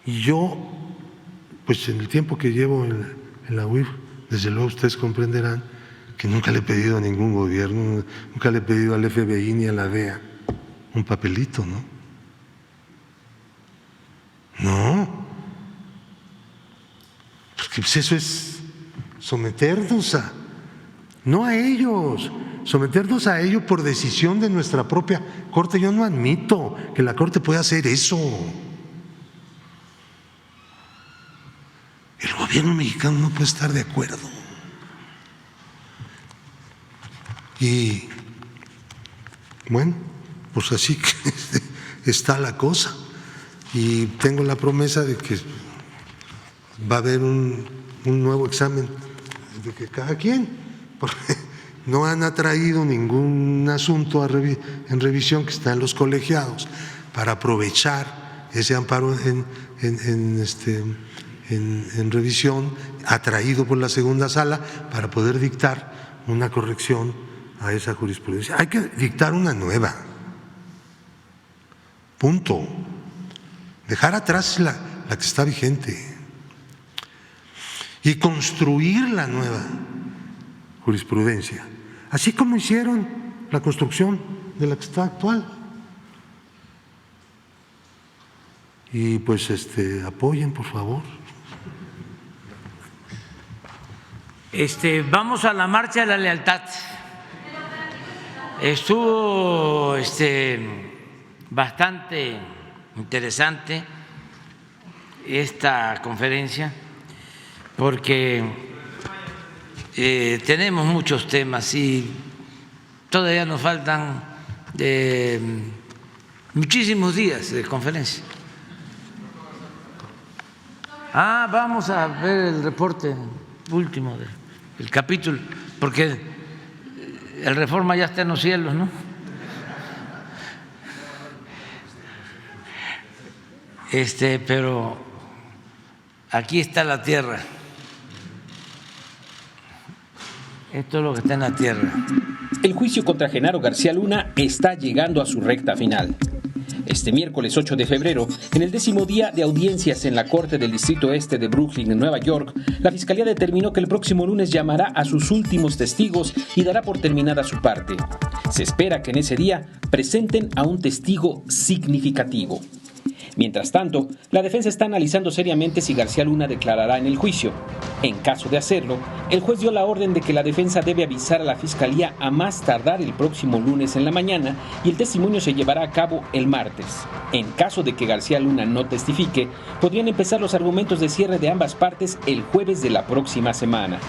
Y yo, pues en el tiempo que llevo en la UIF, desde luego ustedes comprenderán que nunca le he pedido a ningún gobierno, nunca le he pedido al FBI ni a la DEA un papelito, ¿no? No, porque pues eso es someternos no a ellos, someternos a ellos por decisión de nuestra propia Corte. Yo no admito que la Corte pueda hacer eso. El gobierno mexicano no puede estar de acuerdo. Y bueno, pues así que está la cosa. Y tengo la promesa de que va a haber un nuevo examen de que cada quien, porque no han atraído ningún asunto en revisión que está en los colegiados para aprovechar ese amparo en revisión atraído por la segunda sala para poder dictar una corrección a esa jurisprudencia. Hay que dictar una nueva. Punto. Dejar atrás la que está vigente y construir la nueva jurisprudencia, así como hicieron la construcción de la que está actual. Y pues apoyen, por favor. Vamos a la marcha de la lealtad. Estuvo bastante interesante esta conferencia porque tenemos muchos temas y todavía nos faltan muchísimos días de conferencia. Vamos a ver el reporte último del capítulo, porque el Reforma ya está en los cielos, ¿no? Pero aquí está la tierra. Esto es lo que está en la tierra. El juicio contra Genaro García Luna está llegando a su recta final. Este miércoles 8 de febrero, en el 10º día de audiencias en la Corte del Distrito Este de Brooklyn, en Nueva York, la Fiscalía determinó que el próximo lunes llamará a sus últimos testigos y dará por terminada su parte. Se espera que en ese día presenten a un testigo significativo. Mientras tanto, la defensa está analizando seriamente si García Luna declarará en el juicio. En caso de hacerlo, el juez dio la orden de que la defensa debe avisar a la Fiscalía a más tardar el próximo lunes en la mañana y el testimonio se llevará a cabo el martes. En caso de que García Luna no testifique, podrían empezar los argumentos de cierre de ambas partes el jueves de la próxima semana.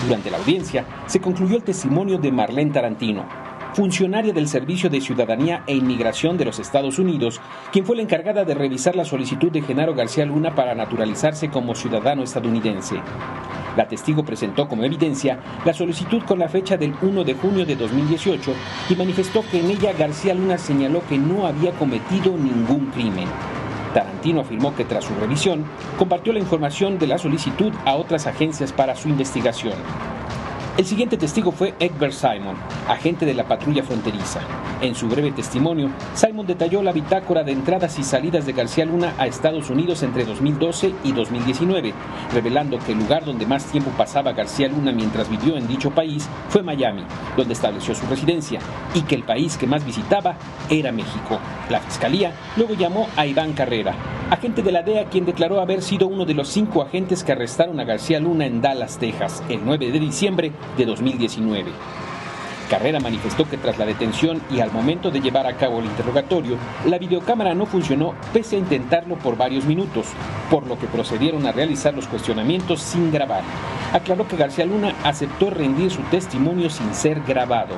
Durante la audiencia, se concluyó el testimonio de Marlene Tarantino, funcionaria del Servicio de Ciudadanía e Inmigración de los Estados Unidos, quien fue la encargada de revisar la solicitud de Genaro García Luna para naturalizarse como ciudadano estadounidense. La testigo presentó como evidencia la solicitud con la fecha del 1 de junio de 2018 y manifestó que en ella García Luna señaló que no había cometido ningún crimen. Tarantino afirmó que tras su revisión, compartió la información de la solicitud a otras agencias para su investigación. El siguiente testigo fue Egbert Simon, agente de la patrulla fronteriza. En su breve testimonio, Simon detalló la bitácora de entradas y salidas de García Luna a Estados Unidos entre 2012 y 2019, revelando que el lugar donde más tiempo pasaba García Luna mientras vivió en dicho país fue Miami, donde estableció su residencia, y que el país que más visitaba era México. La Fiscalía luego llamó a Iván Carrera, agente de la DEA, quien declaró haber sido uno de los 5 agentes que arrestaron a García Luna en Dallas, Texas, el 9 de diciembre de 2019. Carrera manifestó que tras la detención y al momento de llevar a cabo el interrogatorio, la videocámara no funcionó pese a intentarlo por varios minutos, por lo que procedieron a realizar los cuestionamientos sin grabar. Aclaró que García Luna aceptó rendir su testimonio sin ser grabado.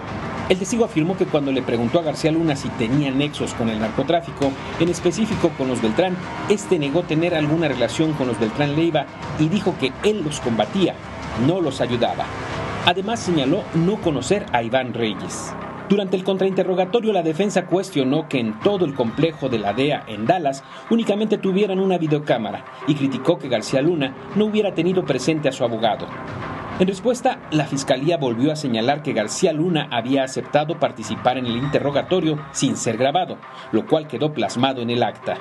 El testigo afirmó que cuando le preguntó a García Luna si tenía nexos con el narcotráfico, en específico con los Beltrán, este negó tener alguna relación con los Beltrán Leiva y dijo que él los combatía, no los ayudaba. Además señaló no conocer a Iván Reyes. Durante el contrainterrogatorio, la defensa cuestionó que en todo el complejo de la DEA en Dallas únicamente tuvieran una videocámara y criticó que García Luna no hubiera tenido presente a su abogado. En respuesta, la Fiscalía volvió a señalar que García Luna había aceptado participar en el interrogatorio sin ser grabado, lo cual quedó plasmado en el acta.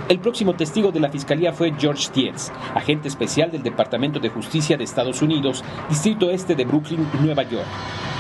El próximo testigo de la Fiscalía fue George Dietz, agente especial del Departamento de Justicia de Estados Unidos, Distrito Este de Brooklyn, Nueva York.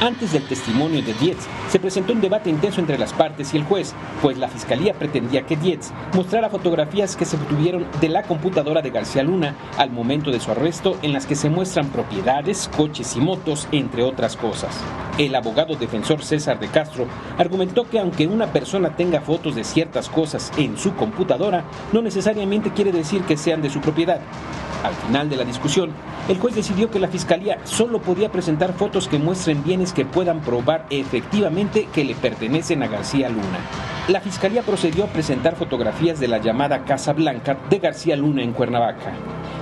Antes del testimonio de Dietz, se presentó un debate intenso entre las partes y el juez, pues la Fiscalía pretendía que Dietz mostrara fotografías que se obtuvieron de la computadora de García Luna al momento de su arresto, en las que se muestran propiedades, coches y motos, entre otras cosas. El abogado defensor César de Castro argumentó que aunque una persona tenga fotos de ciertas cosas en su computadora, no necesariamente quiere decir que sean de su propiedad. Al final de la discusión, el juez decidió que la Fiscalía solo podía presentar fotos que muestren bienes que puedan probar efectivamente que le pertenecen a García Luna. La Fiscalía procedió a presentar fotografías de la llamada Casa Blanca de García Luna en Cuernavaca.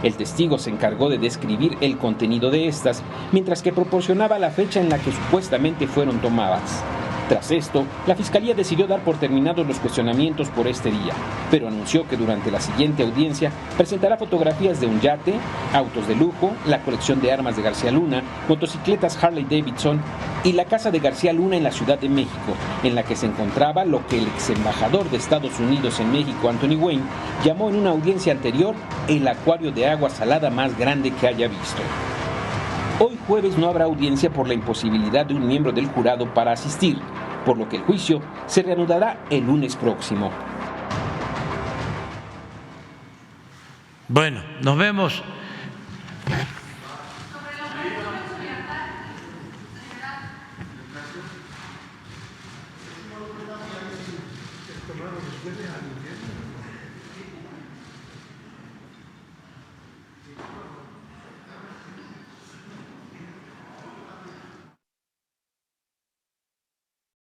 El testigo se encargó de describir el contenido de estas, mientras que proporcionaba la fecha en la que supuestamente fueron tomadas. Tras esto, la Fiscalía decidió dar por terminados los cuestionamientos por este día, pero anunció que durante la siguiente audiencia presentará fotografías de un yate, autos de lujo, la colección de armas de García Luna, motocicletas Harley Davidson y la casa de García Luna en la Ciudad de México, en la que se encontraba lo que el ex embajador de Estados Unidos en México, Anthony Wayne, llamó en una audiencia anterior el acuario de agua salada más grande que haya visto. Hoy jueves no habrá audiencia por la imposibilidad de un miembro del jurado para asistir, por lo que el juicio se reanudará el lunes próximo. Bueno, nos vemos. Tomamos después de